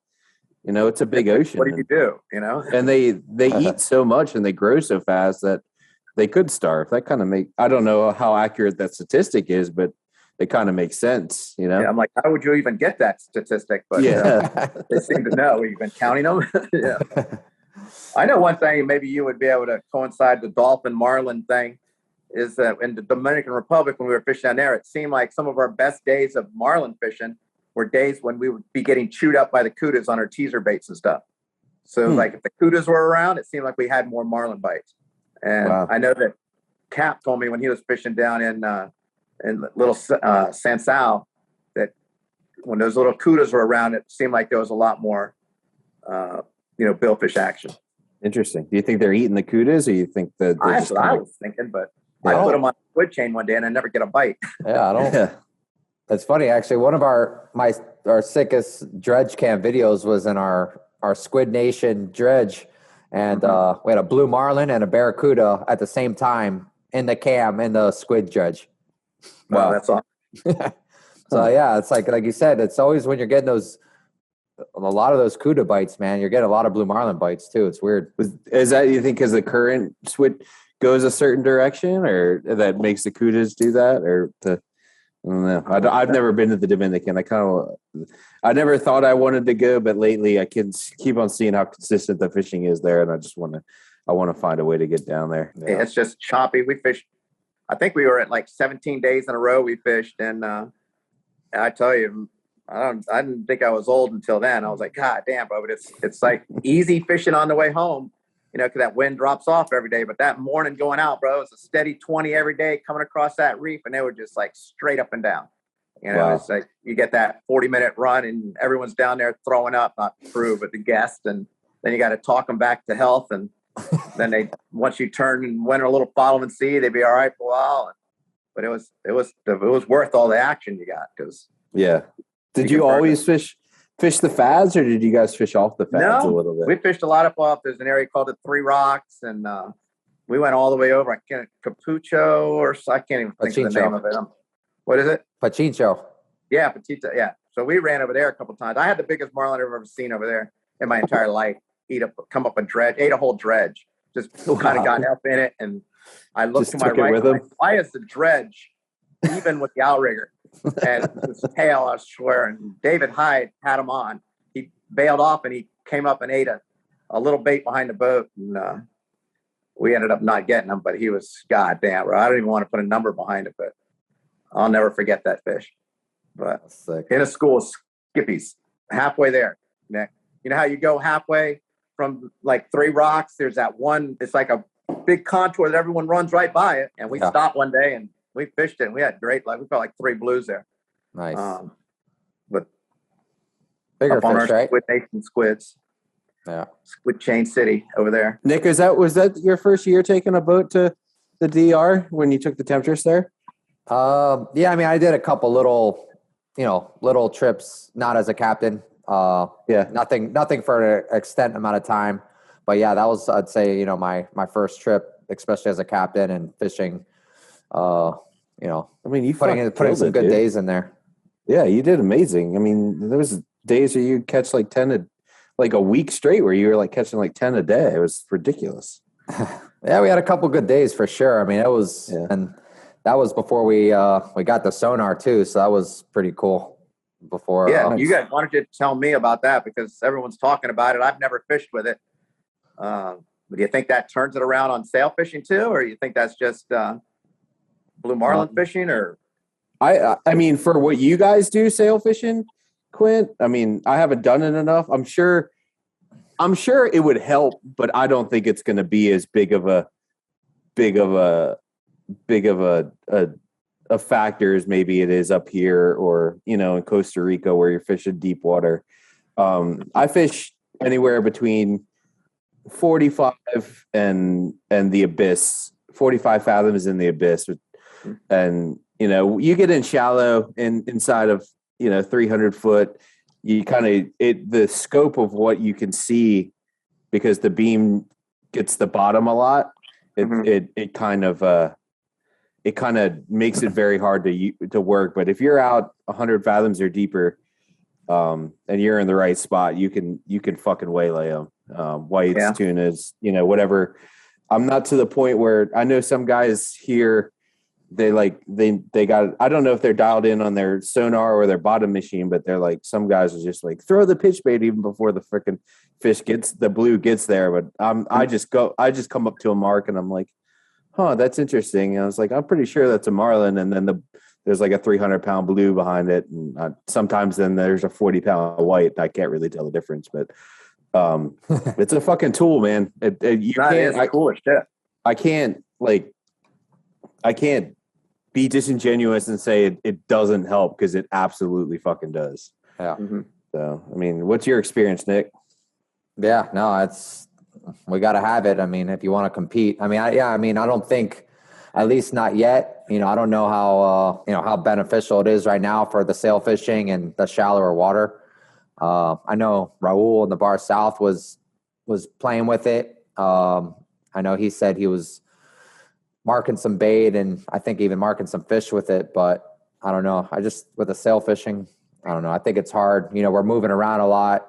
[SPEAKER 3] know, it's a big ocean.
[SPEAKER 1] What do you do? You know,
[SPEAKER 3] and they eat so much and they grow so fast that they could starve. That kind of I don't know how accurate that statistic is, but it kind of makes sense, you know?
[SPEAKER 1] Yeah, I'm like, how would you even get that statistic? But they seem to know. You've been counting them. Yeah. I know one thing, maybe you would be able to coincide the dolphin marlin thing. Is that in the Dominican Republic, when we were fishing down there, it seemed like some of our best days of marlin fishing were days when we would be getting chewed up by the kudas on our teaser baits and stuff. So like if the kudas were around, it seemed like we had more marlin bites. And I know that Capt told me when he was fishing down in little Sansal that when those little kudas were around, it seemed like there was a lot more, billfish action.
[SPEAKER 3] Interesting. Do you think they're eating the kudas, or you think that
[SPEAKER 1] that's what I was thinking, but I put them on a squid chain one day and I never get a bite.
[SPEAKER 7] Yeah, I don't. Yeah. That's funny. Actually, one of our sickest dredge cam videos was in our Squid Nation dredge, and we had a blue marlin and a barracuda at the same time in the cam in the squid dredge.
[SPEAKER 1] Wow, that's awesome.
[SPEAKER 7] So yeah, it's like you said, it's always when you're getting a lot of those kuda bites, man, you're getting a lot of blue marlin bites too. It's weird.
[SPEAKER 3] Is that, you think, because the current goes a certain direction, or that makes the kudas do that, or I don't know. I've never been to the Dominican. I never thought I wanted to go, but lately I can keep on seeing how consistent the fishing is there, and I just want I want to find a way to get down there.
[SPEAKER 1] Yeah. It's just choppy. We fished. I think we were at like 17 days in a row we fished, and I tell you, I didn't think I was old until then. I was like, God damn, bro, but it's like easy fishing on the way home, because that wind drops off every day. But that morning going out, bro, it's a steady 20 every day coming across that reef, and they were just like straight up and down.
[SPEAKER 3] Wow.
[SPEAKER 1] It's like you get that 40-minute run, and everyone's down there throwing up, not the crew, but the guests, and then you got to talk them back to health, and then once you turn and went a little follow and see, they'd be all right for a while. But it was worth all the action you got, because
[SPEAKER 3] Did you always fish the fads, or did you guys fish off the fads a little bit?
[SPEAKER 1] We fished a lot up off. There's an area called the Three Rocks, and we went all the way over. I can't Capucho, or I can't even think of the name of it. What is it?
[SPEAKER 7] Pachincho.
[SPEAKER 1] Yeah, Petita. Yeah. So we ran over there a couple of times. I had the biggest marlin I've ever seen over there in my entire life. Come up a dredge, ate a whole dredge. Just kind of got up in it, and I looked to my right. Like, why is the dredge even with the outrigger? And his tail, I swear. And David Hyde had him on. He bailed off, and he came up and ate a little bait behind the boat, and we ended up not getting him. But he was goddamn. Bro, I don't even want to put a number behind it, but I'll never forget that fish. But in a school of skippies, halfway there, Nick. You know how you go halfway from like Three Rocks? There's that one. It's like a big contour that everyone runs right by it. And we stopped one day and we fished it. And we had great luck. We caught like 3 blues there.
[SPEAKER 7] Nice.
[SPEAKER 1] But
[SPEAKER 7] bigger
[SPEAKER 1] up on
[SPEAKER 7] fish,
[SPEAKER 1] our
[SPEAKER 7] right?
[SPEAKER 1] Squid Nation squids.
[SPEAKER 7] Yeah.
[SPEAKER 1] Squid Chain City over there.
[SPEAKER 3] Nick, was that your first year taking a boat to the DR when you took the Temptress there?
[SPEAKER 7] Yeah, I mean, I did a couple little trips, not as a captain. Nothing for an extent amount of time. But yeah, that was, I'd say, my first trip, especially as a captain and fishing. I mean, you putting some good days in there.
[SPEAKER 3] Yeah, you did amazing. I mean, there was days where you catch like 10 a week straight where you were like catching like 10 a day. It was ridiculous.
[SPEAKER 7] Yeah, we had a couple good days for sure. I mean, it was, and that was before we got the sonar too. So that was pretty cool. Before,
[SPEAKER 1] you guys wanted to tell me about that because everyone's talking about it. I've never fished with it. Do you think that turns it around on sail fishing too, or you think that's just blue marlin fishing? Or
[SPEAKER 3] I mean, for what you guys do, sail fishing, Quint. I mean, I haven't done it enough. I'm sure it would help, but I don't think it's going to be as big of a factor as maybe it is up here or, in Costa Rica where you're fishing deep water. I fish anywhere between 45 and the abyss. 45 fathoms in the abyss. And, you get in shallow inside of, 300 foot, you the scope of what you can see, because the beam gets the bottom a lot. It kind of makes it very hard to work. But if you're out 100 fathoms or deeper, and you're in the right spot, you can fucking waylay them. Whites, tunas, whatever. I'm not to the point where I know some guys here, they got, I don't know if they're dialed in on their sonar or their bottom machine, but they're like, some guys are just like, throw the pitch bait even before the freaking the blue gets there. But I just come up to a mark and I'm like, huh, that's interesting. And I was like, I'm pretty sure that's a marlin. And then there's like a 300-pound blue behind it. And sometimes then there's a 40-pound white. I can't really tell the difference, but it's a fucking tool, man. I can't be disingenuous and say it doesn't help, because it absolutely fucking does.
[SPEAKER 7] Yeah.
[SPEAKER 1] Mm-hmm.
[SPEAKER 3] So, I mean, what's your experience, Nick?
[SPEAKER 7] Yeah, no, we got to have it. I mean, if you want to compete, I don't think, at least not yet, I don't know how beneficial it is right now for the sail fishing and the shallower water. I know Raul in the Bar South was playing with it. I know he said he was marking some bait and I think even marking some fish with it, but I don't know. With the sail fishing, I don't know. I think it's hard. We're moving around a lot.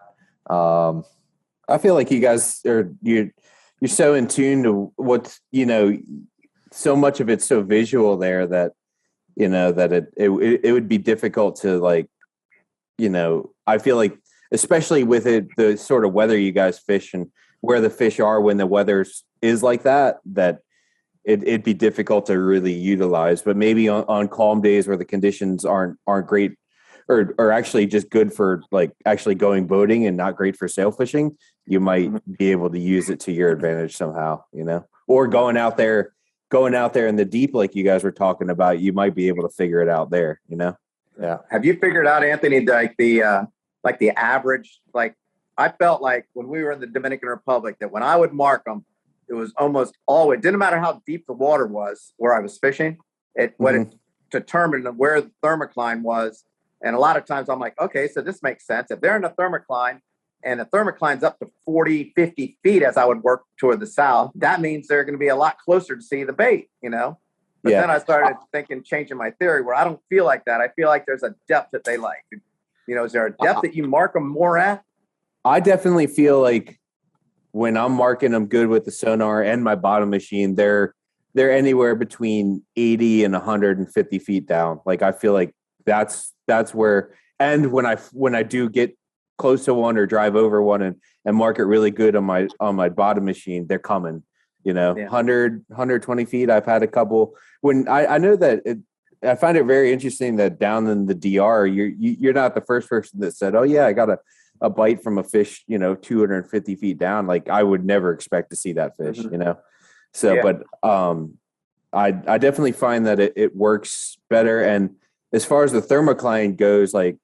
[SPEAKER 3] I feel like you guys you're so in tune to what's, so much of it's so visual there that, that it would be difficult to I feel like, especially with the sort of weather you guys fish and where the fish are when the weather is like that, it'd be difficult to really utilize. But maybe on calm days where the conditions aren't great, or actually just good for like actually going boating and not great for sail fishing, you might be able to use it to your advantage somehow, or going out there in the deep, like you guys were talking about, you might be able to figure it out there,
[SPEAKER 1] Yeah. Have you figured out, Anthony, like the average, like I felt like when we were in the Dominican Republic that when I would mark them, it was almost always, didn't matter how deep the water was where I was fishing, it determined where the thermocline was. And a lot of times I'm like, okay, so this makes sense. If they're in a thermocline and the thermocline's up to 40, 50 feet as I would work toward the south, that means they're going to be a lot closer to see the bait, But then I started changing my theory where I don't feel like that. I feel like there's a depth that they like. Is there a depth that you mark them more at?
[SPEAKER 3] I definitely feel like when I'm marking them good with the sonar and my bottom machine, they're anywhere between 80 and 150 feet down. Like I feel like that's where, and when I do get close to one or drive over one and mark it really good on my bottom machine, they're coming, 100, 120 feet. I've had a couple when I know that I find it very interesting that down in the DR, you're not the first person that said, oh yeah, I got a bite from a fish, 250 feet down. Like I would never expect to see that fish, So, yeah. But I definitely find that it works better. And as far as the thermocline goes, like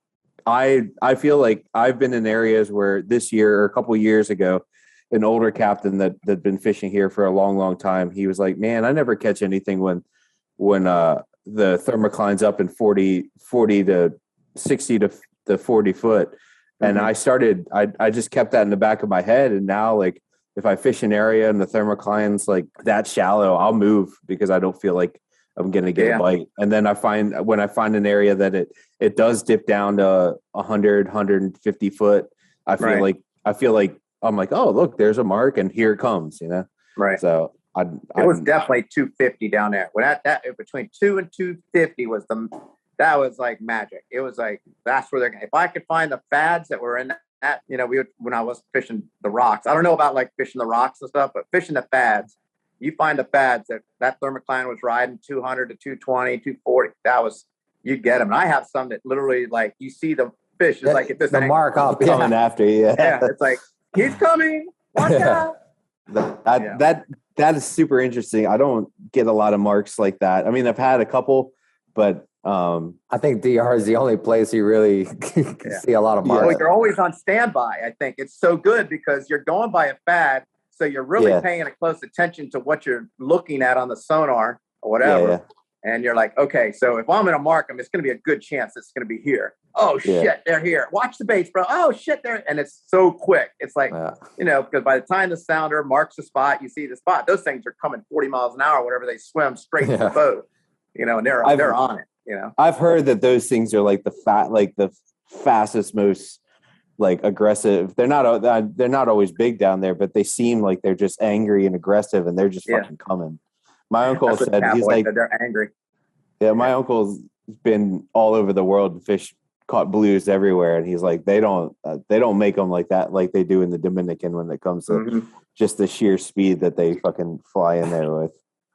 [SPEAKER 3] I feel like I've been in areas where this year or a couple of years ago, an older captain that'd been fishing here for a long, long time, he was like, man, I never catch anything when the thermocline's up in 40 to 60 to 40 foot. And I just kept that in the back of my head. And now, like, if I fish an area and the thermocline's like that shallow, I'll move because I don't feel like I'm going to get a bite. And then when I find an area that it does dip down to 100, 150 foot, I feel like I'm like, oh, look, there's a mark and here it comes,
[SPEAKER 1] Right.
[SPEAKER 3] So
[SPEAKER 1] it was definitely 250 down there. When that between 2 and 250 that was like magic. It was like, that's where they're going. If I could find the fads that were in that, when I was fishing the rocks, I don't know about like fishing the rocks and stuff, but fishing the fads, you find the fads that thermocline was riding 200 to 220, 240. You'd get them. And I have some that literally like, you see the fish is like at this
[SPEAKER 7] the
[SPEAKER 1] angle.
[SPEAKER 7] mark up
[SPEAKER 3] coming after you.
[SPEAKER 1] Yeah. It's like, he's coming. Watch out.
[SPEAKER 3] That is super interesting. I don't get a lot of marks like that. I mean, I've had a couple, but
[SPEAKER 7] I think DR is the only place you really see a lot of marks.
[SPEAKER 1] Well, you're always on standby. I think it's so good because you're going by a fad, so you're really paying a close attention to what you're looking at on the sonar or whatever. Yeah. And you're like, okay, so if I'm going to mark them, it's going to be a good chance it's going to be here. Oh shit, they're here. Watch the baits, bro. Oh shit, and it's so quick. It's like, because by the time the sounder marks the spot, you see the spot. Those things are coming 40 miles an hour, whatever they swim straight to the boat. And they're on it.
[SPEAKER 3] I've heard that those things are like the fastest, most like aggressive. They're not always big down there, but they seem like they're just angry and aggressive, and they're just fucking coming. My uncle said he's like
[SPEAKER 1] they're angry.
[SPEAKER 3] Yeah, my uncle's been all over the world and caught blues everywhere, and he's like they don't make them like that like they do in the Dominican when it comes to just the sheer speed that they fucking fly in there with.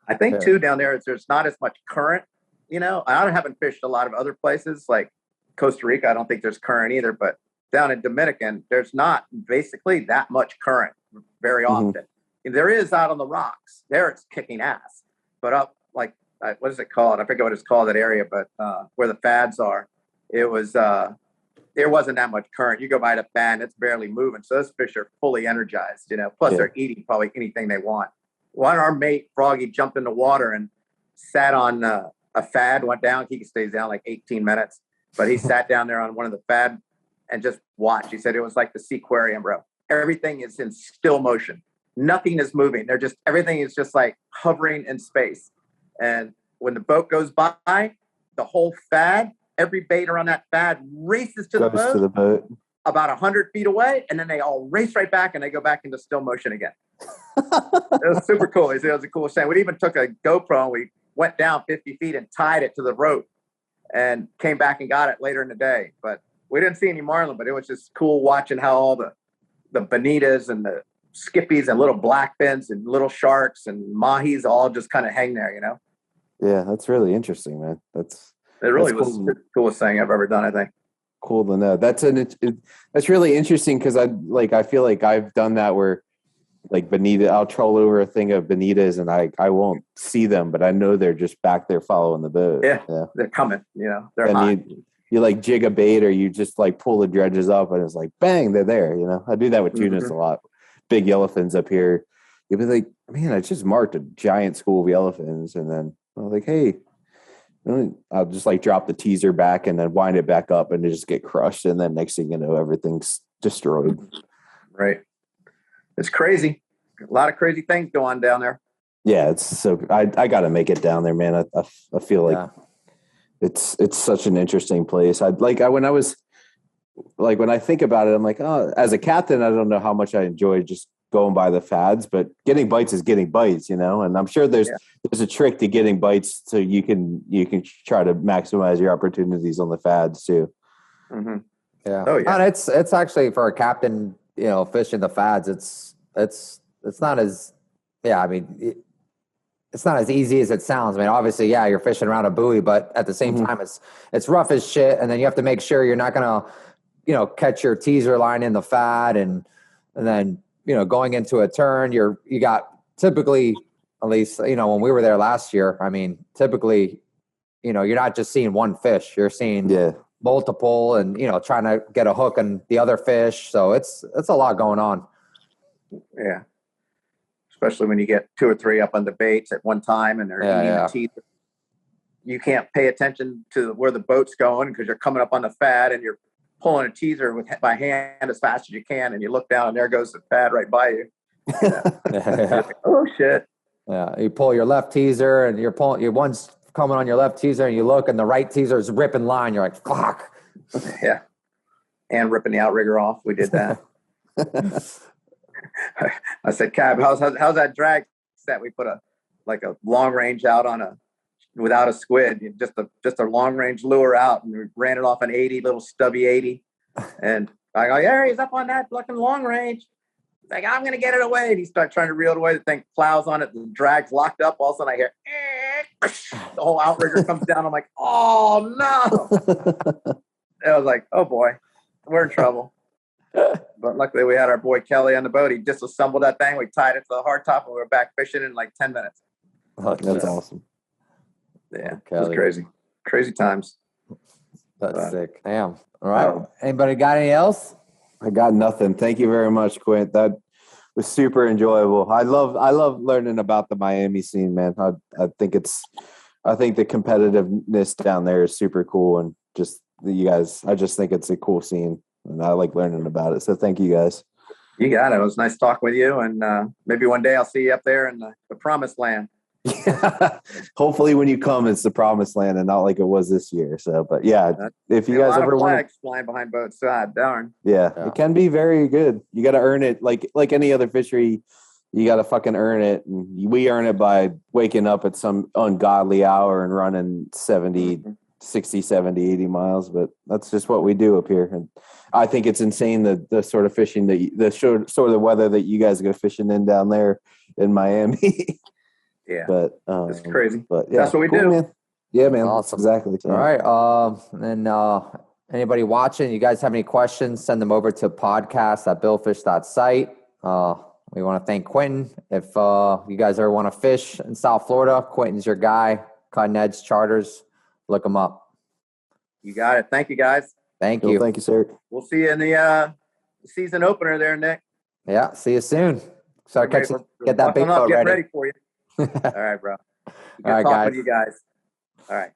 [SPEAKER 1] I think too down there there's not as much current. I haven't fished a lot of other places like Costa Rica. I don't think there's current either, but down in Dominican, there's not basically that much current very often. There is out on the rocks. There it's kicking ass. But up like, what is it called? I forget what it's called, that area, but where the fads are, there wasn't that much current. You go by the fad, it's barely moving. So those fish are fully energized, plus they're eating probably anything they want. Our mate, Froggy, jumped in the water and sat on a fad, went down. He stays down like 18 minutes, but he sat down there on one of the fad and just watched. He said it was like the Seaquarium, bro. Everything is in still motion. Nothing is moving. Everything is just like hovering in space. And when the boat goes by, the whole fad, every baiter on that fad races to the boat about 100 feet away. And then they all race right back and they go back into still motion again. It was super cool. He said it was a cool thing. We even took a GoPro and we went down 50 feet and tied it to the rope and came back and got it later in the day. But we didn't see any marlin, but it was just cool watching how all the bonitas and the skippies and little blackfins and little sharks and mahis all just kind of hang there,
[SPEAKER 3] Yeah, that's really interesting, man.
[SPEAKER 1] It really
[SPEAKER 3] that's
[SPEAKER 1] was
[SPEAKER 3] cool.
[SPEAKER 1] the coolest thing I've ever done, I think.
[SPEAKER 3] Cool to know. That's really interesting because I feel like I've done that where like bonita, I'll troll over a thing of bonitas and I won't see them, but I know they're just back there following the boat.
[SPEAKER 1] Yeah. They're coming, they're
[SPEAKER 3] and
[SPEAKER 1] hot.
[SPEAKER 3] you like jig a bait or you just like pull the dredges up and it's like bang, they're there. I do that with tunas a lot. Big yellowfins up here. You'll be like, man, I just marked a giant school of yellowfins, and then I'm like, hey, I'll just like drop the teaser back and then wind it back up and it just get crushed, and then next thing you know, everything's destroyed.
[SPEAKER 1] Right. It's crazy. A lot of crazy things go on down there.
[SPEAKER 3] Yeah, it's so I got to make it down there, man. I feel like it's such an interesting place. When I think about it, I'm like, oh, as a captain, I don't know how much I enjoy just going by the fads, but getting bites is getting bites, and I'm sure there's a trick to getting bites so you can try to maximize your opportunities on the fads too.
[SPEAKER 1] Mm-hmm.
[SPEAKER 7] Yeah.
[SPEAKER 1] Oh yeah.
[SPEAKER 7] And it's actually for a captain, fishing the fads. It's not as, it's not as easy as it sounds. I mean, obviously, you're fishing around a buoy, but at the same time, it's rough as shit. And then you have to make sure you're not going to, catch your teaser line in the fad. And then, going into a turn, you got typically, at least, when we were there last year, I mean, typically, you're not just seeing one fish, you're seeing multiple and, trying to get a hook on the other fish. So it's a lot going on.
[SPEAKER 1] Yeah. Especially when you get 2 or 3 up on the baits at one time and they're eating the teeth. You can't pay attention to where the boat's going because you're coming up on the fad and you're pulling a teaser by hand as fast as you can, and you look down and there goes the fad right by you. Like, oh shit.
[SPEAKER 7] Yeah, you pull your left teaser and your one's coming on your left teaser and you look and the right teaser is ripping line. You're like, fuck.
[SPEAKER 1] Yeah. And ripping the outrigger off. We did that. I said, Cab, how's that drag set? We put a long range out without a squid, just a long range lure out, and we ran it off an 80, little stubby 80. And I go, yeah, he's up on that fucking long range. He's like, I'm gonna get it away. And he starts trying to reel it away. The thing plows on it, the drag's locked up. All of a sudden I hear the whole outrigger comes down. I'm like, oh no. And I was like, oh boy, we're in trouble. But luckily we had our boy Kelly on the boat. He disassembled that thing. We tied it to the hard top and we were back fishing in like 10 minutes.
[SPEAKER 3] Oh, that's awesome.
[SPEAKER 1] Yeah, it was crazy. Crazy times.
[SPEAKER 7] That's sick. Damn. All right. Anybody got any else?
[SPEAKER 3] I got nothing. Thank you very much, Quint. That was super enjoyable. I love learning about the Miami scene, man. I think the competitiveness down there is super cool, and just you guys, I just think it's a cool scene, and I like learning about it. So thank you guys.
[SPEAKER 1] You got it. It was nice talking with you, and maybe one day I'll see you up there in the promised land.
[SPEAKER 3] Hopefully when you come, it's the promised land and not like it was this year. So, but yeah, if you guys ever want
[SPEAKER 1] flying behind boats, darn.
[SPEAKER 3] Yeah, it can be very good. You got to earn it like any other fishery. You got to fucking earn it. And we earn it by waking up at some ungodly hour and running 60, 70, 80 miles. But that's just what we do up here. And I think it's insane the sort of fishing sort of weather that you guys go fishing in down there in Miami.
[SPEAKER 1] Yeah,
[SPEAKER 3] but
[SPEAKER 1] it's crazy.
[SPEAKER 3] But yeah,
[SPEAKER 1] that's what we do.
[SPEAKER 3] Man. Yeah, man.
[SPEAKER 7] Awesome.
[SPEAKER 3] Exactly.
[SPEAKER 7] All right. And anybody watching, you guys have any questions, send them over to podcast@billfish.site. We want to thank Quinten. If you guys ever want to fish in South Florida, Quinten's your guy. Cutting Edge Charters. Look him up.
[SPEAKER 1] You got it. Thank you, guys.
[SPEAKER 7] Thank you.
[SPEAKER 3] Thank you, sir.
[SPEAKER 1] We'll see you in the season opener there, Nick.
[SPEAKER 7] Yeah. See you soon. Start catching. Get that big boat
[SPEAKER 1] ready for you. All right, bro.
[SPEAKER 7] All right, guys.
[SPEAKER 1] With you guys. All right.